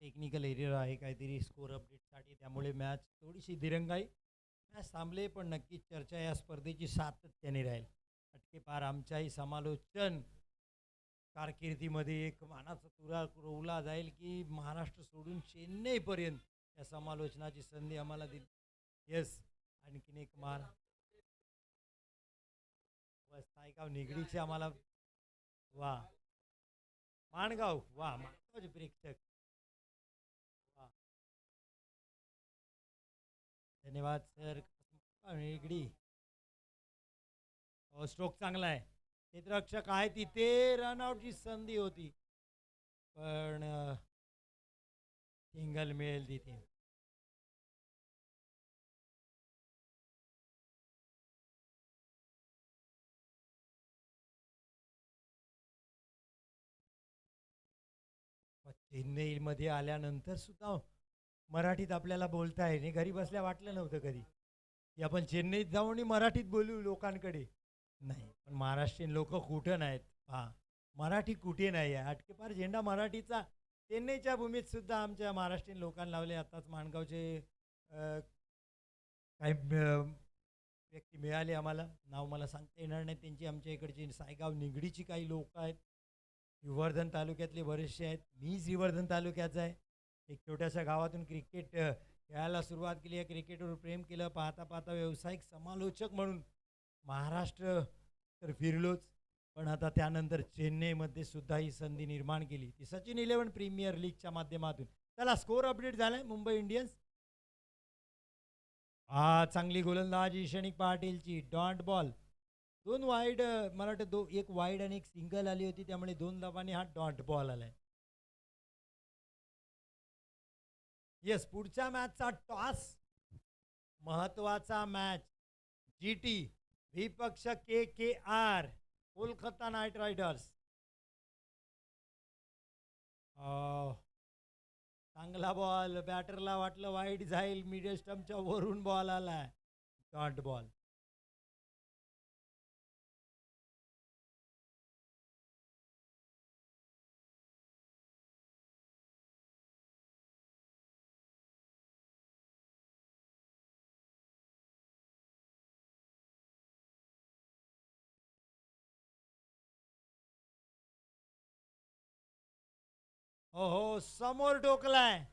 टेक्निकल एरियर आहे काहीतरी स्कोर अपडेटसाठी, त्यामुळे मॅच थोडीशी दिरंगाई. मॅच थांबले, पण नक्कीच चर्चा या स्पर्धेची सातत्याने राहील. अटके पार आमच्याही समालोचन कारकिर्दीमध्ये एक मानाचा तुरा रोवला जाईल की महाराष्ट्र सोडून चेन्नईपर्यंत या समालोचनाची संधी आम्हाला दिली. येस, आणखीन एक सायगाव निगडीचे आम्हाला. वा माणगाव, वा माणगावचे प्रेक्षक, वा धन्यवाद सर. निगडी स्ट्रोक चांगला आहे. क्षेत्ररक्षक आहे तिथे, रनआउटची संधी होती पण सिंगल मिळेल तिथे. चेन्नईमध्ये आल्यानंतर सुद्धा मराठीत आपल्याला बोलता येईल. घरी बसल्या वाटलं नव्हतं कधी की आपण चेन्नईत जाऊन मराठीत बोलू लोकांकडे. नाही, पण महाराष्ट्रीयन लोक कुठं नाहीत. हां, मराठी कुठे नाही आहे. अटकेपार झेंडा मराठीचा चेन्नईच्या भूमीत सुद्धा आमच्या महाराष्ट्रीयन लोकांना लावले. आताच माणगावचे काही व्यक्ती मिळाले आम्हाला, नाव मला सांगता येणार नाही त्यांची. आमच्या इकडची सायगाव निगडीची काही लोक आहेत, श्रीवर्धन तालुक्यातले बरेचसे आहेत. मी श्रीवर्धन तालुक्याचा आहे. एक छोट्याशा गावातून क्रिकेट खेळायला सुरुवात केली आहे. क्रिकेटवर प्रेम केलं. पाहता पाहता व्यावसायिक समालोचक म्हणून महाराष्ट्र तर फिरलोच, पण आता त्यानंतर चेन्नईमध्ये सुद्धा ही संधी निर्माण केली, ती सचिन 11 प्रीमियर लीगच्या माध्यमातून. चला, स्कोर अपडेट झालाय. मुंबई इंडियन्स चांगली गोलंदाजी क्षणिक पाटीलची. डॉट बॉल, दोन वाईड, मला वाटतं एक वाईड आणि एक सिंगल आली होती, त्यामुळे दोन धावांनी हा डॉट बॉल आलाय. येस, पुढच्या मॅचचा टॉस महत्वाचा मॅच. GT विपक्ष KKR, कोलकाता नाईट रायडर्स. चांगला बॉल, बॅटरला वाटलं वाईड जाईल, मिडल स्टंपच्या वरून बॉल आलाय. Dot ball. हो समोर टोकलाय.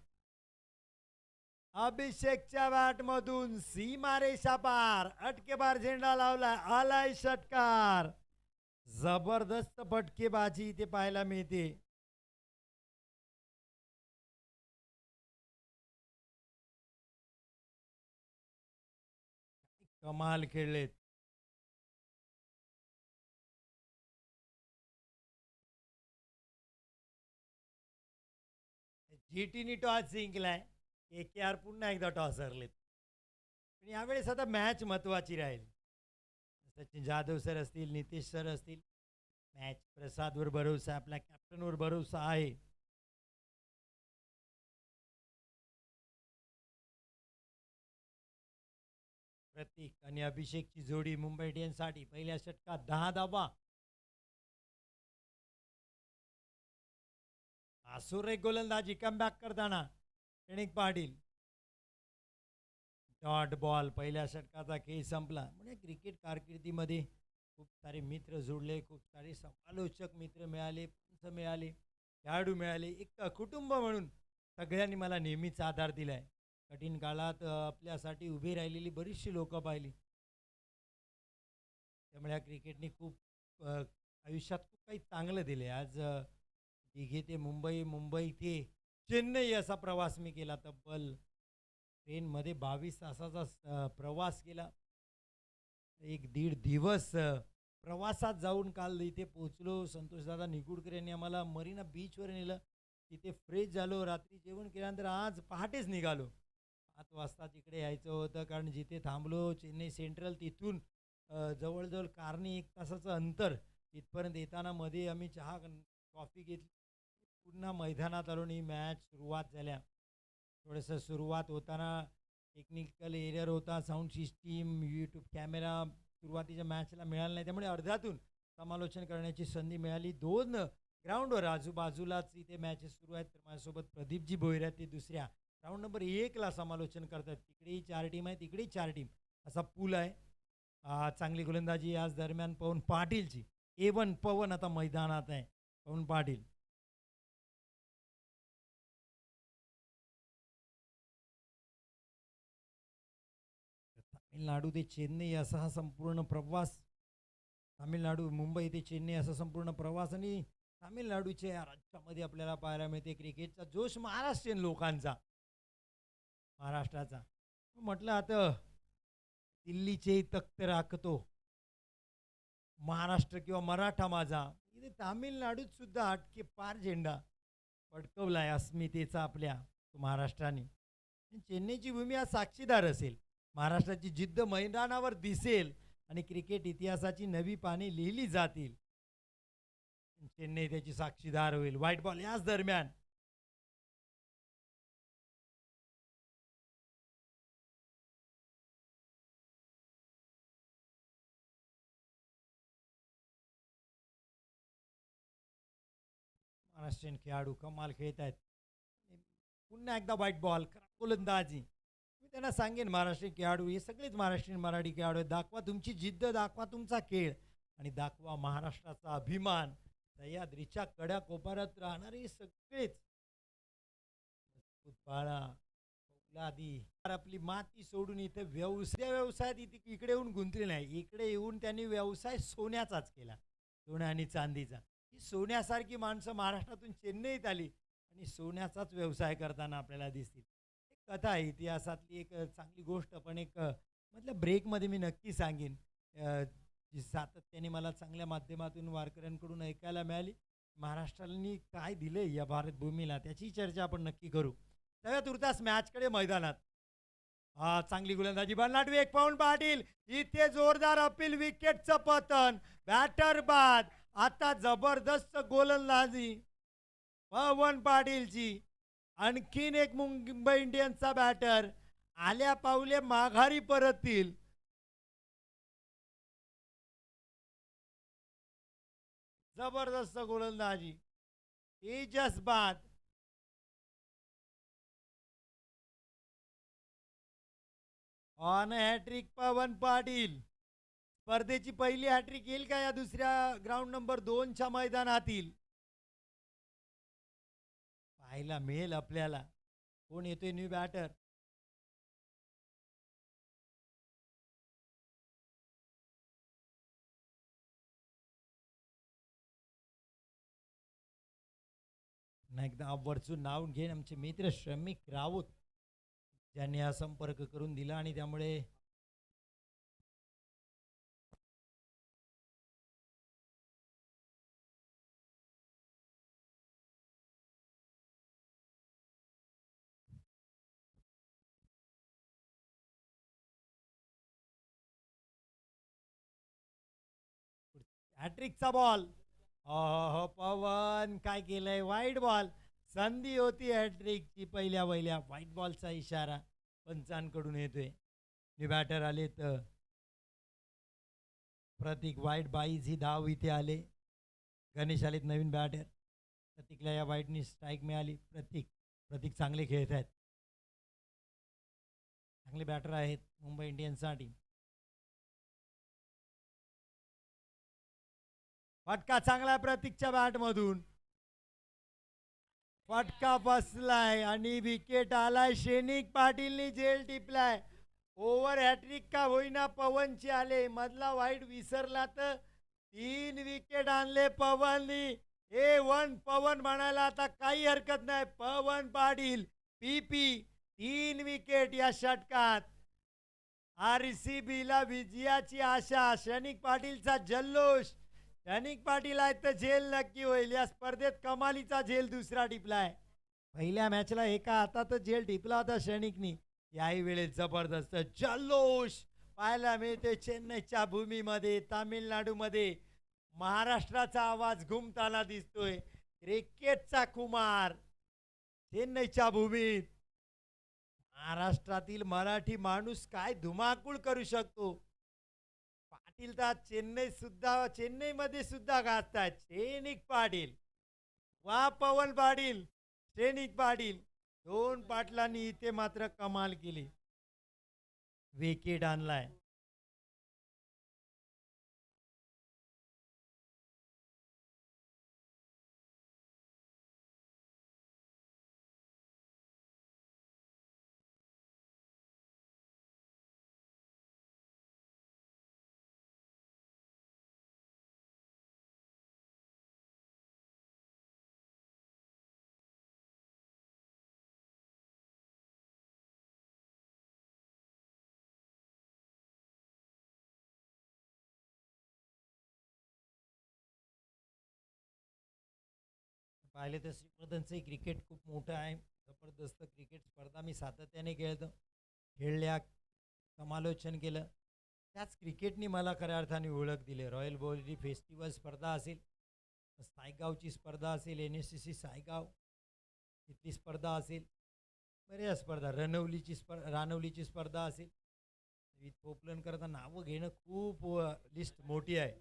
अभिषेकच्या बॅट मधून सीमारेषा पार, अटकेबार झेंडा लावलाय, आलाय षटकार. जबरदस्त फटकेबाजी इथे पाहायला मिळते. कमाल खेळलेत. जीटीनी टॉस जिंकलाय. KKR पुन्हा एकदा टॉस हरलेत. पण यावेळेस आता मॅच महत्वाची राहील. सचिन जाधव सर असतील, नितीश सर असतील, मॅच प्रसादवर भरोसा, आपल्या कॅप्टनवर भरोसा आहे. प्रतीक आणि अभिषेकची जोडी मुंबई इंडियन्ससाठी पहिल्या षटकात 10 धावा. एक गोलंदाजी कमबॅक करताना क्षणिक पाटील. Dot ball. पहिल्या षटकाचा खेळ संपला. म्हणजे क्रिकेट कारकिर्दीमध्ये खूप सारे मित्र जोडले, खूप सारे समालोचक मित्र मिळाले, मिळाले, खेळाडू मिळाले. एक कुटुंब म्हणून सगळ्यांनी मला नेहमीच आधार दिलाय. कठीण काळात आपल्यासाठी उभी राहिलेली बरीचशी लोकं पाहिली. त्यामुळे या क्रिकेटने खूप आयुष्यात खूप काही चांगलं दिले. आज दिघे ते मुंबई, मुंबई ते चेन्नई असा प्रवास मी केला. तब्बल ट्रेनमध्ये 22 तासाचा प्रवास केला. 1-1.5 दिवस प्रवासात जाऊन काल इथे पोचलो. संतोषदादा निगुडकर यांनी आम्हाला मरीना बीचवर नेलं. तिथे फ्रेश झालो. रात्री जेवण केल्यानंतर आज पहाटेच निघालो. 7 वाजता तिकडे यायचं होतं, कारण जिथे थांबलो चेन्नई सेंट्रल, तिथून जवळजवळ कारने 1 तासाचं अंतर. तिथपर्यंत येताना मध्ये आम्ही चहा कॉफी घेतली. पुन्हा मैदानात आलो आणि मॅच सुरुवात झाल्या. थोडंसं सुरुवात होताना टेक्निकल एरर होता. साऊंड सिस्टीम, यूट्यूब कॅमेरा सुरुवातीच्या मॅचला मिळाला नाही. त्यामुळे अर्ध्यातून समालोचन करण्याची संधी मिळाली. 2 ग्राउंडवर आजूबाजूलाच इथे मॅचेस सुरू आहेत. तर माझ्यासोबत प्रदीपजी भोईर आहेत. ते दुसऱ्या राऊंड नंबर 1ला समालोचन करतात. तिकडेही 4 टीम आहे, तिकडेही 4 टीम, असा पूल आहे. चांगली गोलंदाजी आज दरम्यान पवन पाटीलची. A1 पवन आता मैदानात आहे. पवन पाटील. तामिळनाडू ते चेन्नई असा हा संपूर्ण प्रवास. तामिळनाडू मुंबई ते चेन्नई असा संपूर्ण प्रवास. आणि तामिळनाडूच्या राज्यामध्ये आपल्याला पाहायला मिळते क्रिकेटचा जोश महाराष्ट्रीयन लोकांचा, महाराष्ट्राचा. म्हटलं आता दिल्लीचे तख्त राखतो महाराष्ट्र किंवा मराठा माझा, इथे तामिळनाडूत सुद्धा अटके पार झेंडा फडकवलाय अस्मितेचा आपल्या महाराष्ट्राने. चेन्नईची भूमी आज साक्षीदार असेल. महाराष्ट्राची जिद्द मैदानावर दिसेल आणि क्रिकेट इतिहासाची नवी पाने लिहिली जातील. चेन्नई त्याची साक्षीदार होईल. व्हाईट बॉल याच दरम्यान महाराष्ट्रीयन खेळाडू कमाल खेळत आहेत. पुन्हा एकदा व्हाईट बॉल, गोलंदाजी. मी त्यांना सांगेन महाराष्ट्रीयन खेळाडू, हे सगळेच महाराष्ट्रीयन मराठी खेळाडू आहेत. दाखवा तुमची जिद्द, दाखवा तुमचा खेळ आणि दाखवा महाराष्ट्राचा अभिमान. सह्याद्रीच्या कड्या कोपऱ्यात राहणारे सगळेच बाळा आधी आपली माती सोडून इथे व्यवसायात इकडे येऊन गुंतले नाही. इकडे येऊन त्यांनी व्यवसाय सोन्याचाच केला, सोन्या आणि चांदीचा. ही सोन्यासारखी माणसं महाराष्ट्रातून चेन्नईत आली आणि सोन्याचाच व्यवसाय करताना आपल्याला दिसतील. एक कथा आहे इतिहासातली, एक चांगली गोष्ट. पण एक मतलब ब्रेकमध्ये मी नक्की सांगेन, जी सातत्याने मला चांगल्या माध्यमातून वारकऱ्यांकडून ऐकायला मिळाली. महाराष्ट्राने काय दिलं या भारत भूमीला, त्याची चर्चा आपण नक्की करू. तेव्हा तुर्तास मॅचकडे मैदानात. चांगली गोलंदाजी, बल्लाट वेग, पवन पाटील. इथे जोरदार अपील, विकेटचं पतन, बॅटर बाद. आता जबरदस्त गोलंदाजी पवन पाटीलची. आणखीन एक मुंबई इंडियन्सचा बॅटर आल्या पावले माघारी परततील. जबरदस्त गोलंदाजी, तेजस बाद. ऑन हॅट्रिक पवन पाटील. स्पर्धेची पहिली हॅट्रिक येईल का या दुसऱ्या ग्राउंड नंबर 2च्या मैदानातील. पाहायला मिळेल आपल्याला. कोण येतोय न्यू बॅटर? पुन्हा एकदा वरचून नाव घेईन आमचे मित्र श्रमिक राऊत ज्यांनी हा संपर्क करून दिला आणि त्यामुळे हॅट्रिकचा बॉल. हो पवन काय केलंय? वाईट बॉल. संधी होती हॅट्रिकची पहिल्या व्हाईट बॉलचा इशारा पंचांकडून येतोय. न्यू बॅटर आले तर प्रतीक वाईट बाईज ही धाव इथे आले. गणेश आलेत नवीन बॅटर. प्रतीकला या वाईटनी स्ट्राईक मिळाली. प्रतीक चांगले खेळत आहेत. चांगले बॅटर आहेत मुंबई इंडियन्ससाठी. फटका चांगला प्रतीकच्या बॅटमधून. फटका बसलाय आणि विकेट आलाय. शेनिक पाटीलनी झेल टिपलाय. ओव्हर हॅट्रिक का होईना पवनची आले. मधला वाईट विसरला तर 3 विकेट आणले पवननी. A1 पवन म्हणायला आता काही हरकत नाही. पवन पाटील PP 3 विकेट या षटकात. RCBला विजयाची आशा. क्षणिक पाटीलचा जल्लोष. क्षणिक पाटील आहेत तर झेल नक्की होईल. या स्पर्धेत कमालीचा झेल दुसरा टिपलाय. पहिल्या मॅचला एका हातात झेल टिपला होता क्षणिकनी. याही वेळेत जबरदस्त जल्लोष पाहायला मिळते चेन्नईच्या भूमीमध्ये. तामिळनाडूमध्ये महाराष्ट्राचा आवाज घुमताना दिसतोय. क्रिकेटचा कुमार चेन्नईच्या भूमीत. महाराष्ट्रातील मराठी माणूस काय धुमाकूळ करू शकतो. पाटील तर चेन्नईमध्ये सुद्धा गाजतात. शेनिक पाटील वा पवन पाटील. शेनिक पाटील 2 पाटलांनी इथे मात्र कमाल केली. विकेट आणलाय. पाहिले तर श्रीवर्धनचं क्रिकेट खूप मोठं आहे. जबरदस्त क्रिकेट स्पर्धा मी सातत्याने खेळल्या समालोचन केलं. त्याच क्रिकेटनी मला खऱ्या अर्थाने ओळख दिली. रॉयल बोरी फेस्टिवल स्पर्धा असेल, सायगावची स्पर्धा असेल, NSCC सायगाव तिथली स्पर्धा असेल, बऱ्याच स्पर्धा, रानवलीची स्पर्धा असेल. पोपलन करता नावं घेणं खूप लिस्ट मोठी आहे.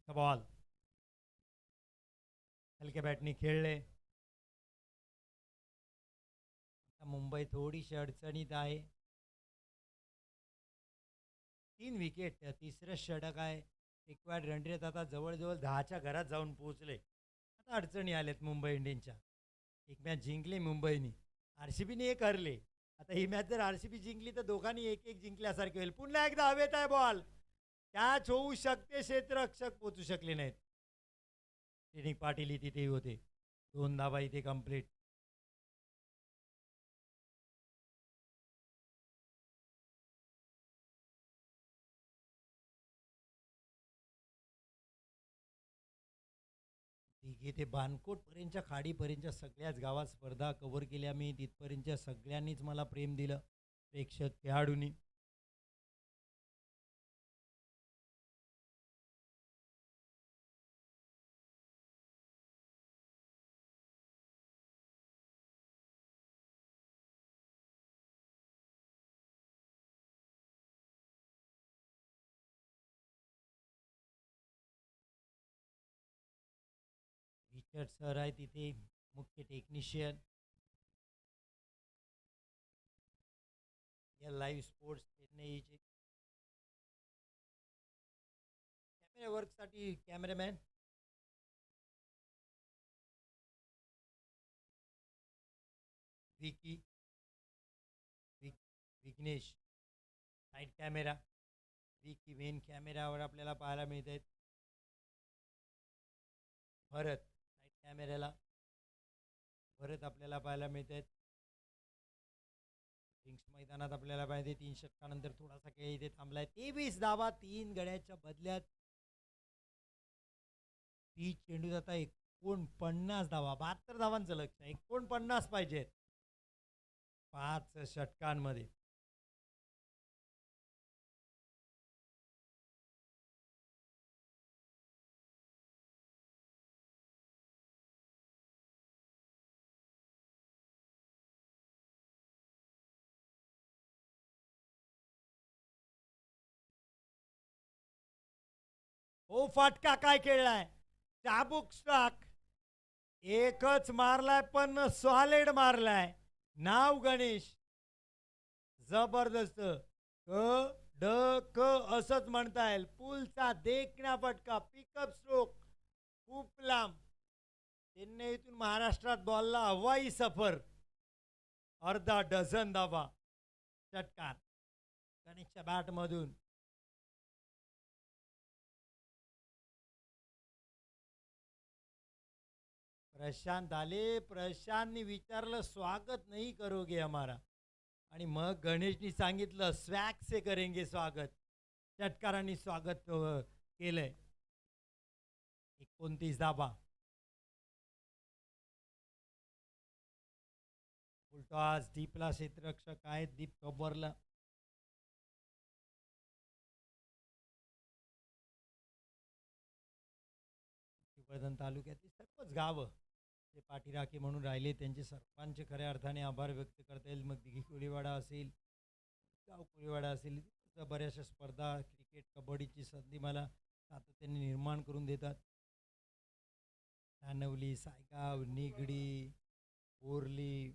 पुढचा बॉल हलक्या बॅटनी खेळले. मुंबई थोडीशी अडचणीत आहे. 3 विकेट. तिसरं षटक आहे. रिक्वायर्ड रन रेट आता जवळजवळ 10च्या घरात जाऊन पोहोचले. आता अडचणी आल्यात मुंबई इंडियन्सच्या. एक मॅच जिंकली मुंबईनी, RCBने एक हरले. आता ही मॅच जर RCB जिंकली तर दोघांनी एक जिंकल्यासारखे होईल. पुन्हा एकदा हवेत आहे बॉल. कॅच होऊ शकते, क्षेत्ररक्षक पोचू शकले नाहीत. श्रीनिक पाटील तिथेही होते. 2 धावा इथे कंप्लीट. तिघे ते बानकोटपर्यंतच्या खाडीपर्यंतच्या सगळ्याच गावात स्पर्धा कव्हर केल्या मी. तिथपर्यंतच्या सगळ्यांनीच मला प्रेम दिलं प्रेक्षक खेळाडूंनी. रिचर्ड सर आहे तिथे मुख्य टेक्निशियन. या लाईव्ह स्पोर्ट्स चेन्नईचे कॅमेरा वर्कसाठी cameraman Vicky Vighnesh. Side camera Vicky. Main कॅमेरावर आपल्याला पाहायला मिळत आहेत भरत. साईड कॅमेऱ्याला भरत आपल्याला पाहायला मिळत आहेत. रिंग्स मैदानात आपल्याला पाहिजे 3 षटकानंतर थोडासा खेळ इथे थांबलाय. 23 धावा 3 गड्याच्या बदल्यात. 30 चेंडूत आता 49 धावा. 72 धावांचं लक्ष. 49 पाहिजेत 5 षटकांमध्ये. ओ फाटका काय खेळलाय. चाबुक स्टाक एकच मारलाय पण सॉलिड मारलाय. नाव गणेश. जबरदस्त. क ड क असंच म्हणता येईल. पुलचा देखण्या फटका. पिकअप स्ट्रोक खूप लांब. चेन्नईतून महाराष्ट्रात बॉलला हवाई सफर. अर्धा डझन धावा षटकार गणेशच्या बॅटमधून. प्रशांत आले. प्रशांतनी विचारलं स्वागत नाही करोगे हमारा. आणि मग गणेशनी सांगितलं स्वॅग से करेंगे स्वागत. षटकारांनी स्वागत केलंय. 29 धावा. फुलटॉस दीपला क्षेत्ररक्षक आहेत. दीप कबरला. तालुक्यातील सर्वच गावं ते पाठीराखे म्हणून राहिले. त्यांचे सर्वांचे खऱ्या अर्थाने आभार व्यक्त करता येईल. मग दिघी कोळीवाडा असेल, गाव कोळीवाडा असेल, बऱ्याचशा स्पर्धा क्रिकेट कबड्डीची संधी मला सातत्याने निर्माण करून देतात. कानवली, सायगाव, निगडी, बोरली,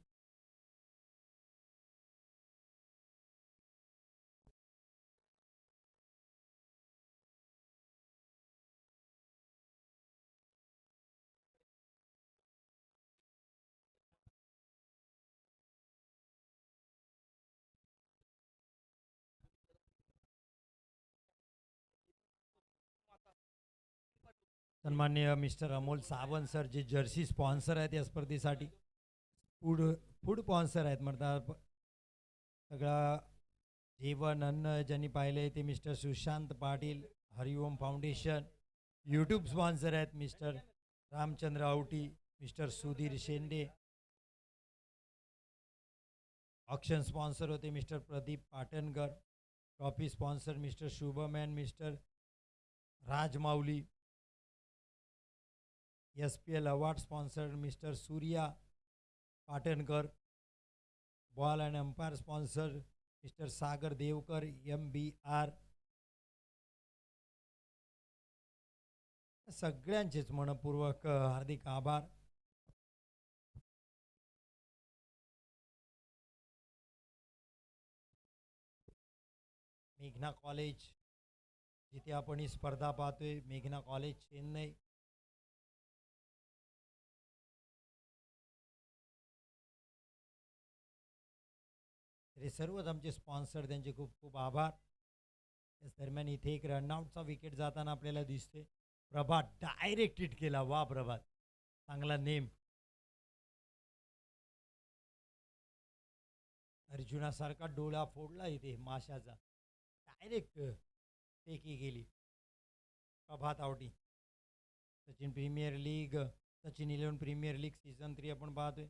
सन्माननीय मिस्टर अमोल सावंत सर जे जर्सी स्पॉन्सर आहेत या स्पर्धेसाठी. फूड स्पॉन्सर आहेत म्हणतात. सगळा जेवण अन्न ज्यांनी पाहिले ते mister Sushant Patil Hariom foundation. YouTube sponsor आहेत mister Ramchandra Auti, mister Sudhir Shende. Auction sponsor होते mister Pradeep Patankar. Trophy sponsor mister Shubhman, mister Rajmauli. SPL award sponsor mister Surya Patankar. Ball and umpire sponsor mister Sagar Devkar MBR. सगळ्यांचेच मनपूर्वक हार्दिक आभार. मेघना कॉलेज जिथे आपण ही स्पर्धा पाहतोय. मेघना कॉलेज चेन्नई. तरी सर्वच आमचे स्पॉन्सर त्यांचे खूप खूप आभार. त्याच दरम्यान इथे एक रनआउटचा विकेट जाताना आपल्याला दिसते. प्रभात डायरेक्ट हिट केला. वा प्रभात, चांगला नेम. अर्जुनासारखा डोळा फोडला इथे माशाचा. डायरेक्ट टेकी गेली. Prabhat Auti. Sachin premier league, Sachin 11 premier league season 3 आपण पाहतोय.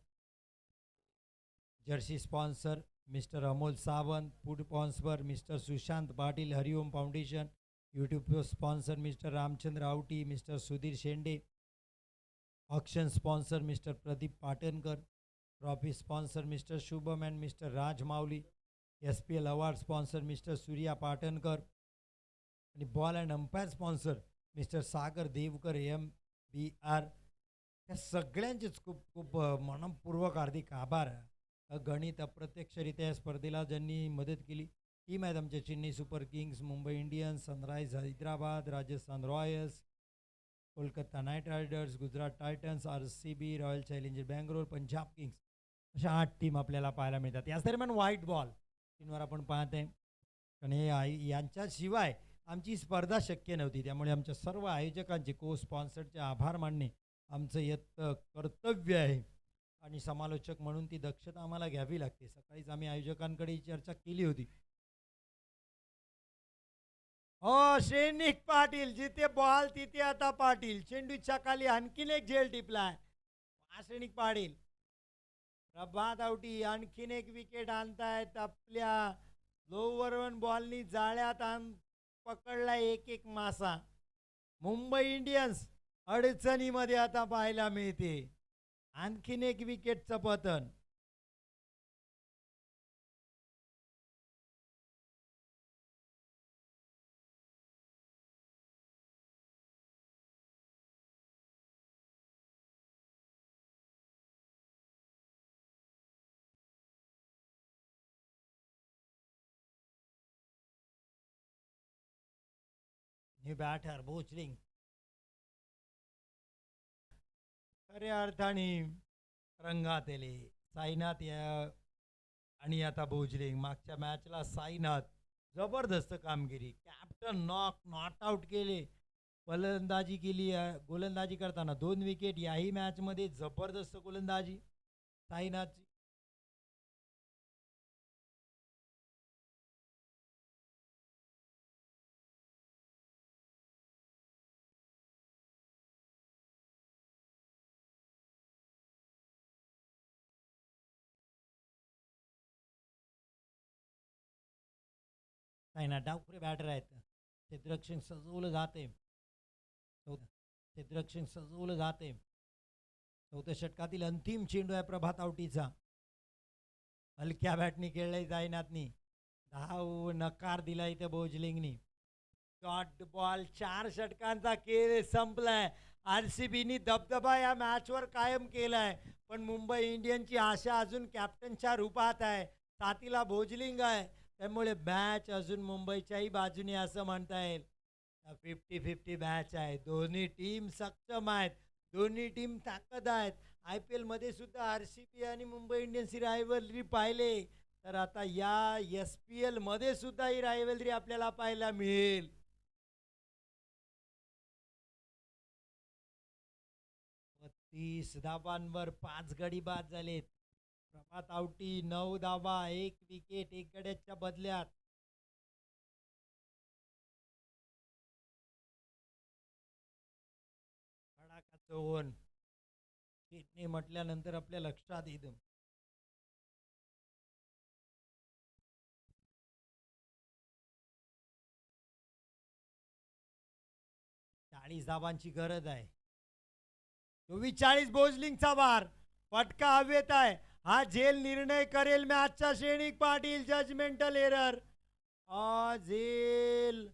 Jersey sponsor mister Amol Sawant. Food sponsor mister Sushant Patil, Hariom foundation. YouTube sponsor mister Ramchandra Auti, mister Sudhir Shende. Auction sponsor mister Pradeep Patankar. Trophy sponsor mister Shubham and mister Raj Mauli. SPL award sponsor mister Surya Patankar. आणि ball and umpire sponsor mister Sagar Devkar MBR. या सगळ्यांचेच खूप खूप मनपूर्वक हार्दिक आभार. गणित अप्रत्यक्षरित्या या स्पर्धेला ज्यांनी मदत केली टीम आहेत आमच्या Chennai super Kings, Mumbai Indians, sunrise Hyderabad, Rajasthan Royals, Kolkata night riders, Gujarat Titans, RCB, royal challenger Bangalore, Punjab Kings. अशा 8 टीम आपल्याला पाहायला मिळतात. याच दरम्यान व्हाईट बॉल स्क्रीनवर आपण पाहत आहे. आणि यांच्याशिवाय आमची स्पर्धा शक्य नव्हती. त्यामुळे आमच्या सर्व आयोजकांचे, को स्पॉन्सरचे आभार मानणे आमचं येत कर्तव्य आहे. आणि समालोचक म्हणून ती दक्षता आम्हाला घ्यावी लागते. सकाळीच आम्ही आयोजकांकडे चर्चा केली होती. हो, श्रेनिक पाटील जिथे बॉल तिथे आता पाटील. चेंडूच्या खाली आणखीन एक झेल टिपलाय. श्रेनिक पाटील. प्रभात आवटी आणखीन एक विकेट आणतायत. आपल्या लोवर वन बॉलनी जाळ्यात पकडला एक एक मासा. मुंबई इंडियन्स अडचणीमध्ये आता पाहायला मिळते. आणखीन एक विकेटचं पतन. हे बॅटर भोजलिंग खऱ्या अर्थाने रंगात आले. साईनाथ या आणि आता भोजलिंग. मागच्या मॅचला साईनाथ जबरदस्त कामगिरी. कॅप्टन नॉट आउट केले. फलंदाजी केली. गोलंदाजी करताना 2 विकेट. याही मॅचमध्ये जबरदस्त गोलंदाजी साईनाथची. साईनाथ डावखुरे बॅटर आहेत. क्षेत्ररक्षण सजवलं जाते. क्षेत्ररक्षण सजवलं जाते. 4थ्या षटकातील अंतिम चेंडू आहे प्रभात आवटीचा. हलक्या बॅटनी खेळलाय साईनाथनी. धाव नकार दिला इथे भोजलिंगनी. Dot ball. 4 षटकांचा खेळ संपलाय. RCBनी दबदबा या मॅचवर कायम केलाय. पण मुंबई इंडियन्सची आशा अजून कॅप्टनच्या रूपात आहे. साथीला भोजलिंग आहे. त्यामुळे मॅच अजून मुंबईच्याही बाजूने असं म्हणता येईल. 50-50 मॅच आहे. दोन्ही टीम सक्षम आहेत. दोन्ही टीम ताकद आहेत. IPL मध्ये सुद्धा RCB आणि मुंबई इंडियन्स ही रायव्हलरी पाहिले तर आता या SPL मध्ये सुद्धा ही रायव्हलरी आपल्याला पाहायला मिळेल. 30 धावांवर 5 गडी बाद झालेत. प्रभात आवटी 9 धावा, 1 विकेट, 1 गड्याच्या बदल्यात. खडाकाचं ओन चेन्नई म्हटल्यानंतर आपल्या लक्षात येतं. चाळीस धावांची गरज आहे. 44 बोजलिंगचा वार. फटका हवेत आहे. हा झेल निर्णय करेल मॅचचा. Shrenik Patil judgmental error. झेल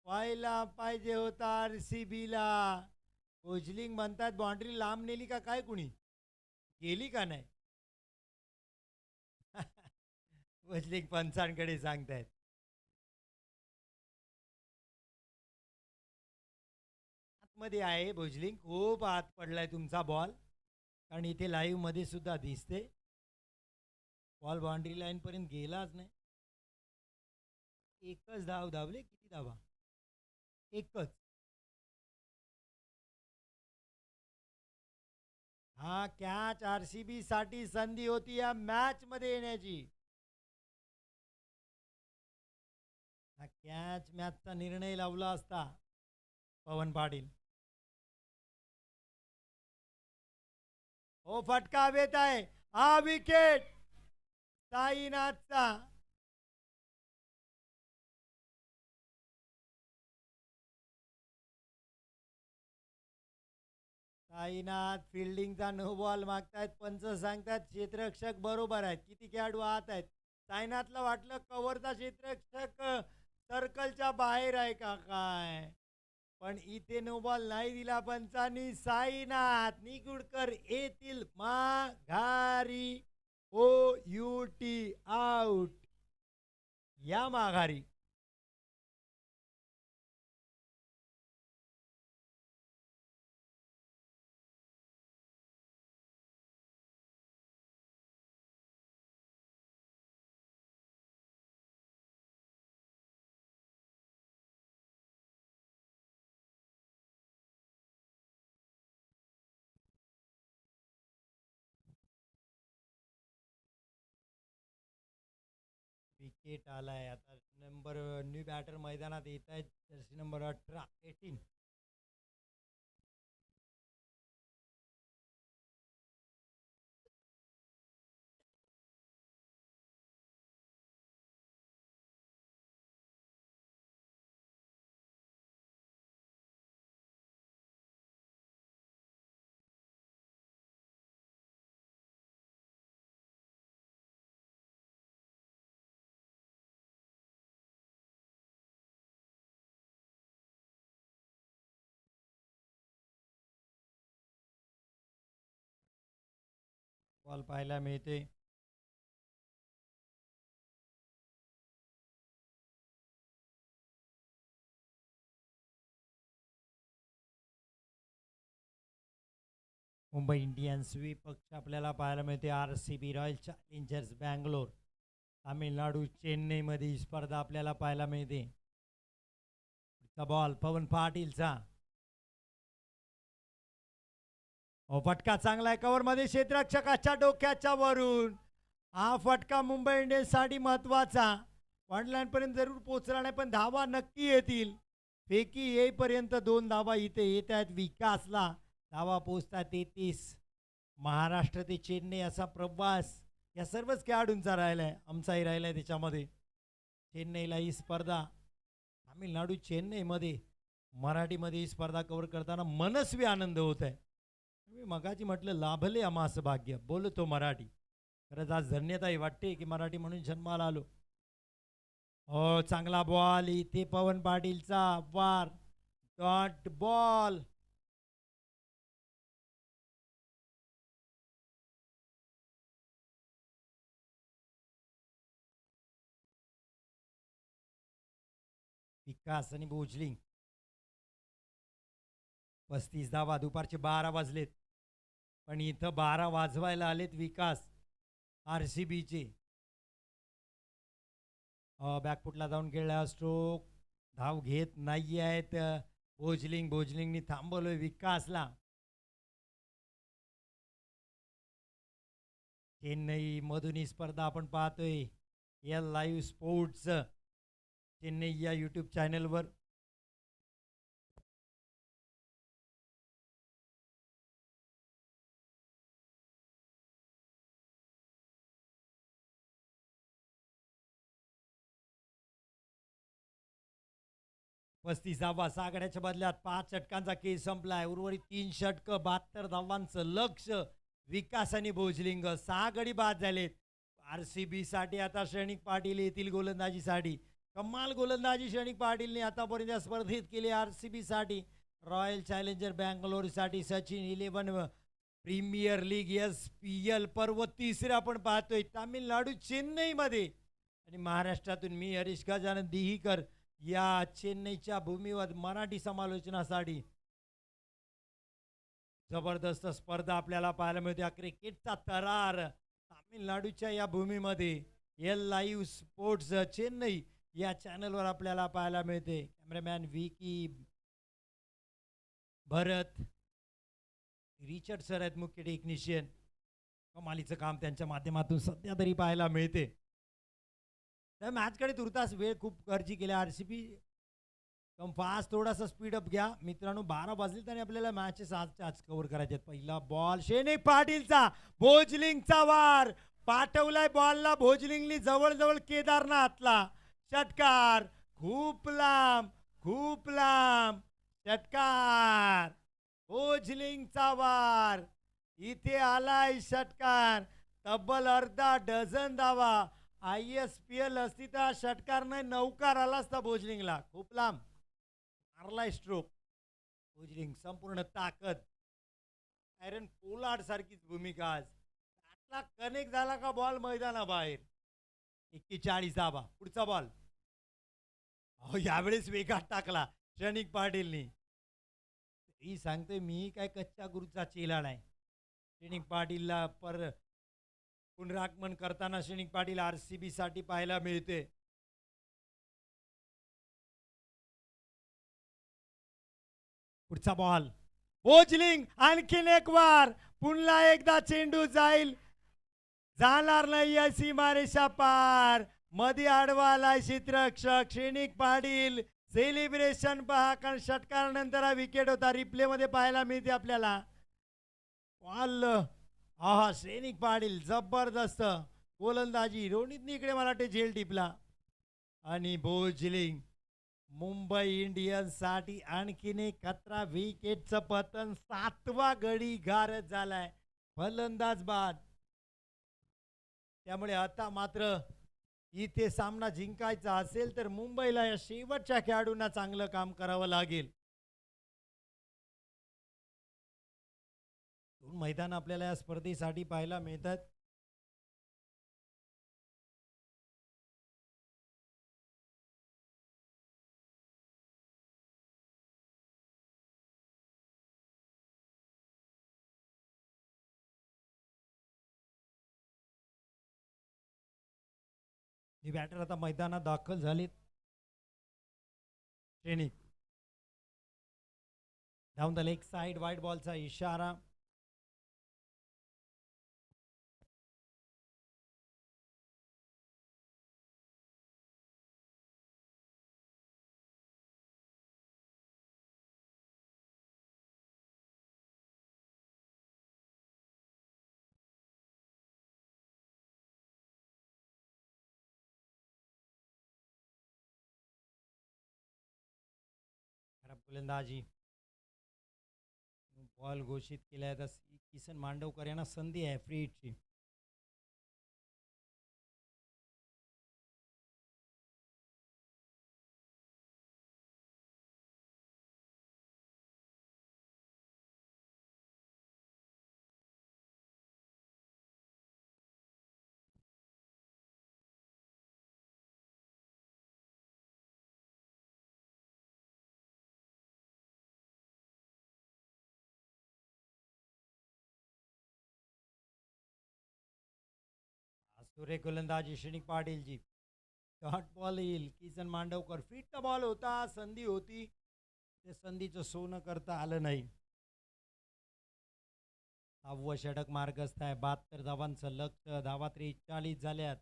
व्हायला पाहिजे होता RCB ला. बोजलिंग म्हणतात बाउंड्री लांब नेली का काय, कुणी गेली का नाही? बोजलिंग पंचांकडे सांगतायत. आतमध्ये आहे भोजलिंग. खूप आत पडलाय तुमचा बॉल. कारण इथे लाईव्ह मध्ये सुद्धा दिसते बॉल बाउंड्री लाईन पर्यंत गेलाच नाही. एकच धाव धावले. किती धावा? एकच. हा कॅच आरसीबी साठी संधी होती या मॅच मध्ये येण्याची. हा कॅच मॅचचा निर्णय लावला असता पवन पाटील. हो फटका हवेत आहे. हा विकेट साईनाथचा. साईनाथ फिल्डिंगचा नो बॉल मागतायत. पंच सांगतात क्षेत्ररक्षक बरोबर आहेत. किती खेळाडू आत आहेत. साईनाथला वाटलं कव्हरचा क्षेत्ररक्षक सर्कलच्या बाहेर आहे का काय, पण इथे नो बॉल नाही दिला पंचांनी. साईनाथ निगुडकर येतील माघारी. ओ यू टी आउट. या माघारी. विकेट आलाय आता. नंबर न्यू बॅटर मैदानात येत आहेत. Jersey number 18. बॉल पाहायला मिळते. मुंबई इंडियन्स पक्ष आपल्याला पाहायला मिळते. RCB royal challengers Bangalore Tamil Nadu चेन्नईमध्ये ही स्पर्धा आपल्याला पाहायला मिळते. बॉल पवन पाटीलचा. फटका चांगला आहे कव्हर मध्ये. क्षेत्ररक्षकाच्या डोक्याच्या वरून हा फटका मुंबई इंडियन्स साठी महत्वाचा. पॉइंट पर्यंत जरूर पोहोचला नाही पण धावा नक्की येतील. फेकी येईपर्यंत 2 धावा इथे येत आहेत. विकासला धावा पोहोचतात 33. महाराष्ट्र ते चेन्नई असा प्रवास या सर्वच खेळाडूंचा राहिलाय. आमचाही राहिलाय त्याच्यामध्ये. चेन्नईला ही स्पर्धा, तामिळनाडू चेन्नईमध्ये मराठीमध्ये ही स्पर्धा कव्हर करताना मनस्वी आनंद होत आहे. मी मगाची म्हटलं लाभले आम्हास भाग्य, बोलतो मराठी. खरंच आज धन्यताही वाटते की मराठी म्हणून जन्माला आलो. हो चांगला बॉल इथे पवन पाटीलचा वार. Dot ball. विकास आणि भोजलिंग. 35 धावा. दुपारचे 12 वाजलेत पण इथं 12 वाजवायला आलेत विकास आरसीबीचे. बॅकफुटला जाऊन खेळला स्ट्रोक. धाव घेत नाही आहेत भोजलिंगनी थांबवलोय विकासला. चेन्नई मधून ही स्पर्धा आपण पाहतोय एल लाईव्ह स्पोर्ट्स चेन्नई या यूट्यूब चॅनलवर. पस्तीसावा सागड्याच्या बदल्यात 5 षटकांचा केस संपलाय. उर्वरित 3 षटक 72 धावांचं लक्ष. विकास आणि भोजलिंग 6 गडी बाद झालेत. आरसीबी साठी आता श्रेणिक पाटील येतील गोलंदाजीसाठी. कमाल गोलंदाजी श्रेणिक पाटीलने आतापर्यंत या स्पर्धेत केली आरसीबी साठी. रॉयल चॅलेंजर बँगलोर साठी सचिन 11 प्रीमियर लीग SPL पर्व 3रा आपण पाहतोय तामिळनाडू चेन्नईमध्ये. आणि महाराष्ट्रातून मी हरीश गजानन दिहीकर या चेन्नईच्या भूमीवर मराठी समालोचनासाठी. जबरदस्त स्पर्धा आपल्याला पाहायला मिळते. क्रिकेटचा तरार तामिळनाडूच्या या भूमीमध्ये एल लाईव्ह स्पोर्ट्स चेन्नई या चॅनलवर आपल्याला पाहायला मिळते. कॅमेरामॅन विकी, भरत, रिचर्ड सर आहेत मुख्य टेक्निशियन. कमालीचं काम त्यांच्या माध्यमातून सध्या तरी पाहायला मिळते. त्या मॅचकडे तुर्तास वेळ खूप खर्ची केल्या आरसीबी. कम फास्ट थोडासा स्पीडअप घ्या मित्रांनो. 12 वाजले तरी आपल्याला मॅचेस आज कव्हर करायचे आहेत. पहिला बॉल शेनिक पाटीलचा, भोजलिंगचा वार पाठवलाय बॉलला. भोजलिंगनी जवळजवळ केदारनाथला. षटकार खूप लांब, खूप लांब. षटकार भोजलिंगचा वार. इथे आलाय षटकार. तब्बल अर्धा डझन धावा. ISPL असती तर षटकार नाही नौकार आला असता भोजलिंगला. खूप लांब मारलाय स्ट्रोक. भोजलिंग संपूर्ण ताकद. आयरन पोलार्ड सारखीच भूमिका आज. आतला कनेक्ट झाला का बॉल मैदानाबाहेर. 41 धावा. पुढचा बॉल. यावेळेस वेगात टाकला क्षणिक पाटीलनी. ही सांगतोय मी काय कच्च्या गुरुचा चेला नाही. क्षणिक पाटीलला पुनरागमन करताना क्षणिक पाटील RCB साठी पाहायला मिळते. पुढचा बॉल. भोजलिंग आणखीन एक वार. पुन्हा एकदा चेंडू जाईल. जाणार नाही या सीमारेषा पार. मध्ये आडवाला क्षेत्ररक्षक. क्षणिक पाटील सेलिब्रेशन पहा कारण षटकारानंतर हा विकेट होता. रिप्ले मध्ये पाहायला मिळते आपल्याला. बॉल हा क्षणिक पाटील जबरदस्त गोलंदाजी. रोहितनी इकडे मला वाटते झेल टिपला. आणि भोजलिंग मुंबई इंडियन्स साठी आणखीन एक खतरा. विकेटचं पतन. 7वा गडी गारद झालाय. फलंदाज बाद. त्यामुळे आता मात्र इथे सामना जिंकायचा असेल तर मुंबईला या शेवटच्या खेळाडूंना चांगलं काम करावं लागेल. दोन मैदान आपल्याला या स्पर्धेसाठी पाहायला मिळतात. ही बॅटर आता मैदानात दाखल झालीत. क्षणिक डाऊन द लेग साइड. वाईट बॉलचा इशारा. गोलंदाजी बॉल घोषित केलाय. तर किसन मांडवकर यांना संधी आहे फ्री हिटची. सुरेख गोलंदाजी क्षणिक पाटीलची. डॉट बॉल येईल. किसन मांडवकर. फिट बॉल होता. संधी होती. ते संधीचं सोनं करता आलं नाही. 6वं षटक मार्गस्थ आहे. 72 धावांचं लक्ष्य. धावा 43 झाल्यात.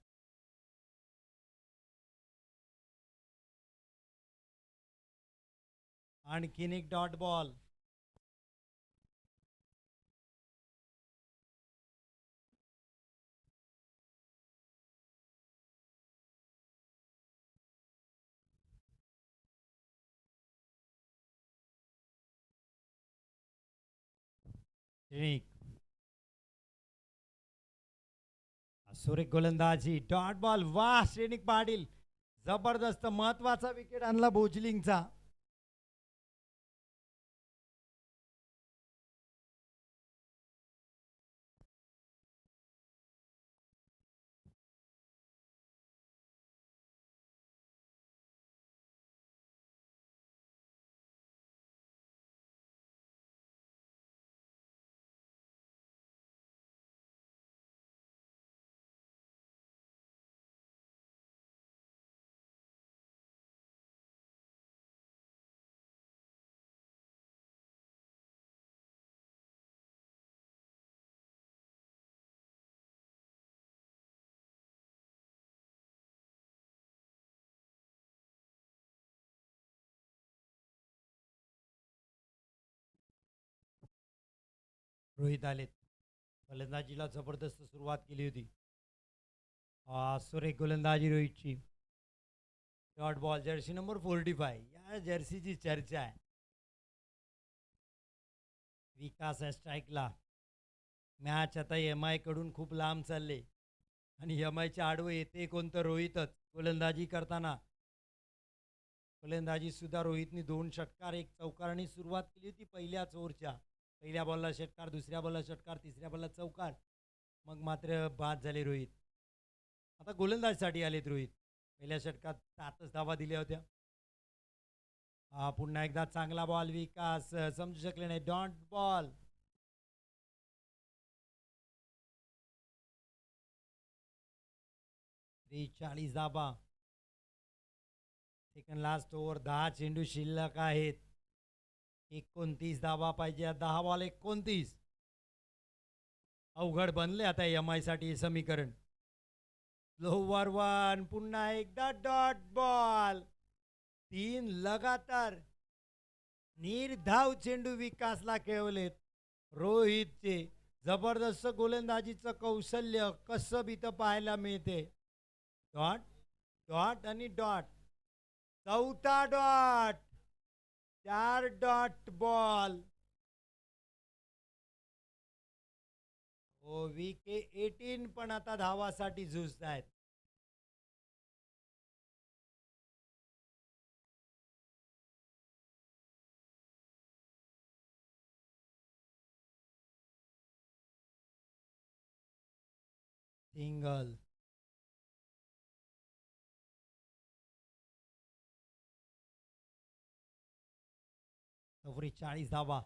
आणखीन एक डॉट बॉल. सुरेख गोलंदाजी. Dot ball. वाह क्षणिक पाटील जबरदस्त महत्वाचा विकेट आणला भोजलिंगचा. रोहित आलेत. फलंदाजीला जबरदस्त सुरुवात केली होती. सुरेख गोलंदाजी रोहितची. Dot ball jersey number 45. या जर्सीची चर्चा आहे. विकास आहे स्ट्राईकला. मॅच आता एम आय कडून खूप लांब चालले आणि एम आयच्या आडवं येते कोणतं रोहितच गोलंदाजी करताना. फलंदाजी सुद्धा रोहितने 2 षटकार 1 चौकारने सुरुवात केली होती पहिल्याच ओव्हरच्या. पहिल्या बॉलला षटकार, दुसऱ्या बॉलला षटकार, तिसऱ्या बॉलला चौकार. मग मात्र बाद झाले रोहित. आता गोलंदाजीसाठी आलेत रोहित. पहिल्या षटकात 7च धावा दिल्या होत्या. पुन्हा एकदा चांगला बॉल. विकास समजू शकले नाही. Dot ball. +40 धाबा. Second last over. 10 चेंडू शिल्लक आहेत. 29 धाबा पाहिजे. 10 बॉल 29. अवघड बनले आता एम आय साठी समीकरण. लोवर 1. पुन्हा एकदा डॉट बॉल. 3 लगातार निर्धाव चेंडू विकासला खेळवलेत. रोहितचे जबरदस्त गोलंदाजीचं कौशल्य कसं इथं पाहायला मिळते. डॉट डॉट आणि डॉट. 4था डॉट. 4 dot ball. VK 18 पण आता धावासाठी झुजत आहेत. सिंगल. सवरी 40 धावा.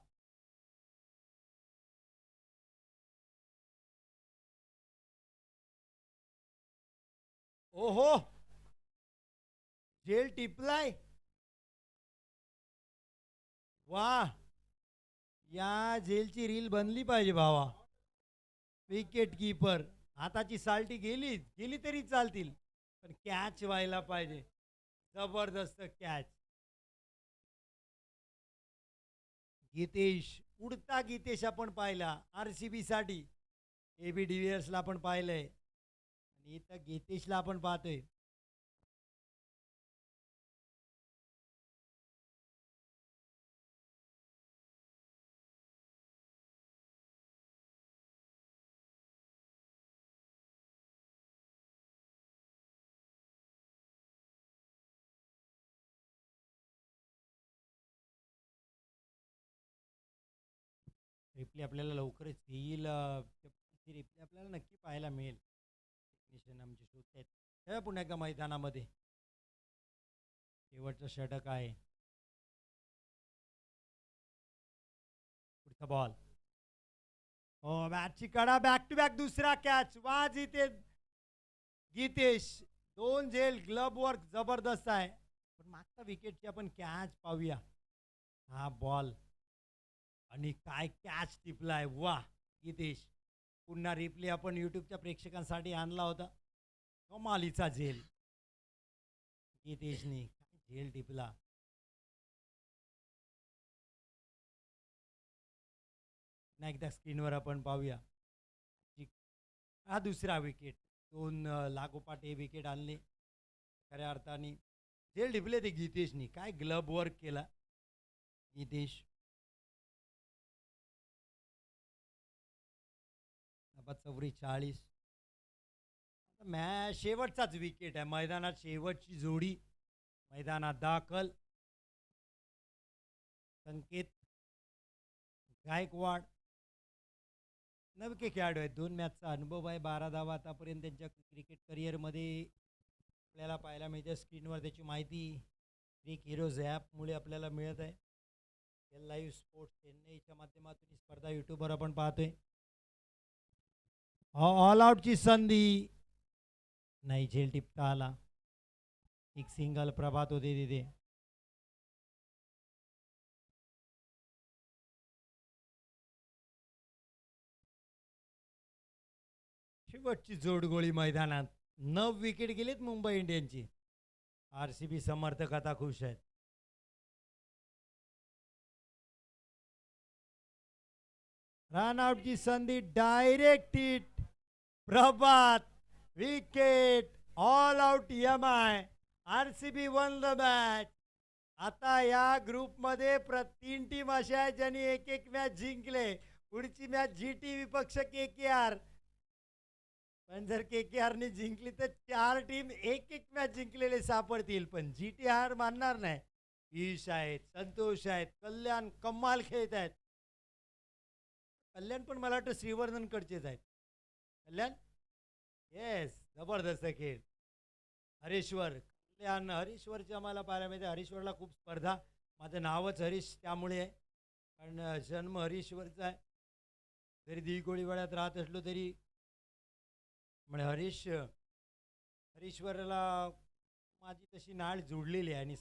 ओहो, जेल टिपलाय. वाह, या जेलची रील बनली पाहिजे भावा. विकेट कीपर हाताची साल्टी गेली तरी चालतील, पण कॅच व्हायला पाहिजे. जबरदस्त कॅच. गीतेश, उडता गीतेश आपण पाहिला RCB साठी. AB डिव्हिलियर्सला आपण पाहिलंय आणि इथं गीतेशला आपण पाहतोय. रिप्ले आपल्याला लवकरच येईल. रिप्ले आपल्याला नक्की पाहायला मिळेल. टेक्निशियन आमचे शोधत आहेत. पुन्हा एका मैदानामध्ये शेवटचं षटक आहे. पुढचा बॉल. मॅचची कडा. बॅक टू बॅक दुसरा कॅच. वाज इथे गीतेश. 2 झेल. ग्लब वर्क जबरदस्त आहे. पण मागच्या विकेटची आपण कॅच पाहूया. हा बॉल आणि काय कॅच टिपलाय. वा गीतेश. पुन्हा रिप्ले आपण यूट्यूबच्या प्रेक्षकांसाठी आणला होता. कमालीचा झेल गीतेशने. झेल टिपला. पुन्हा एकदा स्क्रीनवर आपण पाहूया. हा दुसरा विकेट. 2 लागोपाठ हे विकेट आणले. खऱ्या अर्थाने झेल टिपले ते गीतेशनी. काय ग्लब वर्क केला गीतेश. 44. मॅच शेवटचाच विकेट आहे. मैदानात शेवटची जोडी मैदानात दाखल. संकेत गायकवाड नवके खेळाडू आहेत. 2 मॅचचा अनुभव आहे. 12 धावा आतापर्यंत त्यांच्या क्रिकेट करिअरमध्ये आपल्याला पाहायला मिळते. स्क्रीनवर त्याची माहिती क्रिक हिरोज ॲपमुळे आपल्याला मिळत आहे. लाईव्ह स्पोर्ट्स चेन्नईच्या माध्यमातून ही स्पर्धा यूट्यूबवर आपण पाहतोय. ऑल आउटची संधी नाही. झेल टिपता आला. एक सिंगल प्रभात होते तिथे. शेवटची जोडगोळी मैदानात. 9 विकेट गेलेत मुंबई इंडियन्सची. RCB समर्थक आता खुश आहेत. . रन आउटची संधी direct hit. Prabhat wicket. All out MI. RCB one the match. आता या ग्रुपमध्ये 3 टीम अशा आहेत ज्यांनी एक एक मॅच जिंकले. पुढची मॅच GT विपक्ष KKR. पण जर KKR ने जिंकली तर 4 टीम एक एक मॅच जिंकलेले सापडतील. पण GT हार मानणार नाही. ईश आहेत, संतोष आहेत, कल्याण कमाल खेळत आहेत. कल्याण पण मला वाटतं श्रीवर्धनकडचेच आहेत. कल्याण येस, जबरदस्त खेळ. हरेश्वर कल्याण. हरीश्वरची आम्हाला पाहायला मिळते. हरीश्वरला खूप स्पर्धा. माझं नावच हरीश त्यामुळे आहे, कारण जन्म हरीश्वरचा आहे. जरी दिगोळीवाड्यात राहत असलो तरी म्हणजे हरीश्वरला माझी तशी नाळ जुडलेली आहे. आणि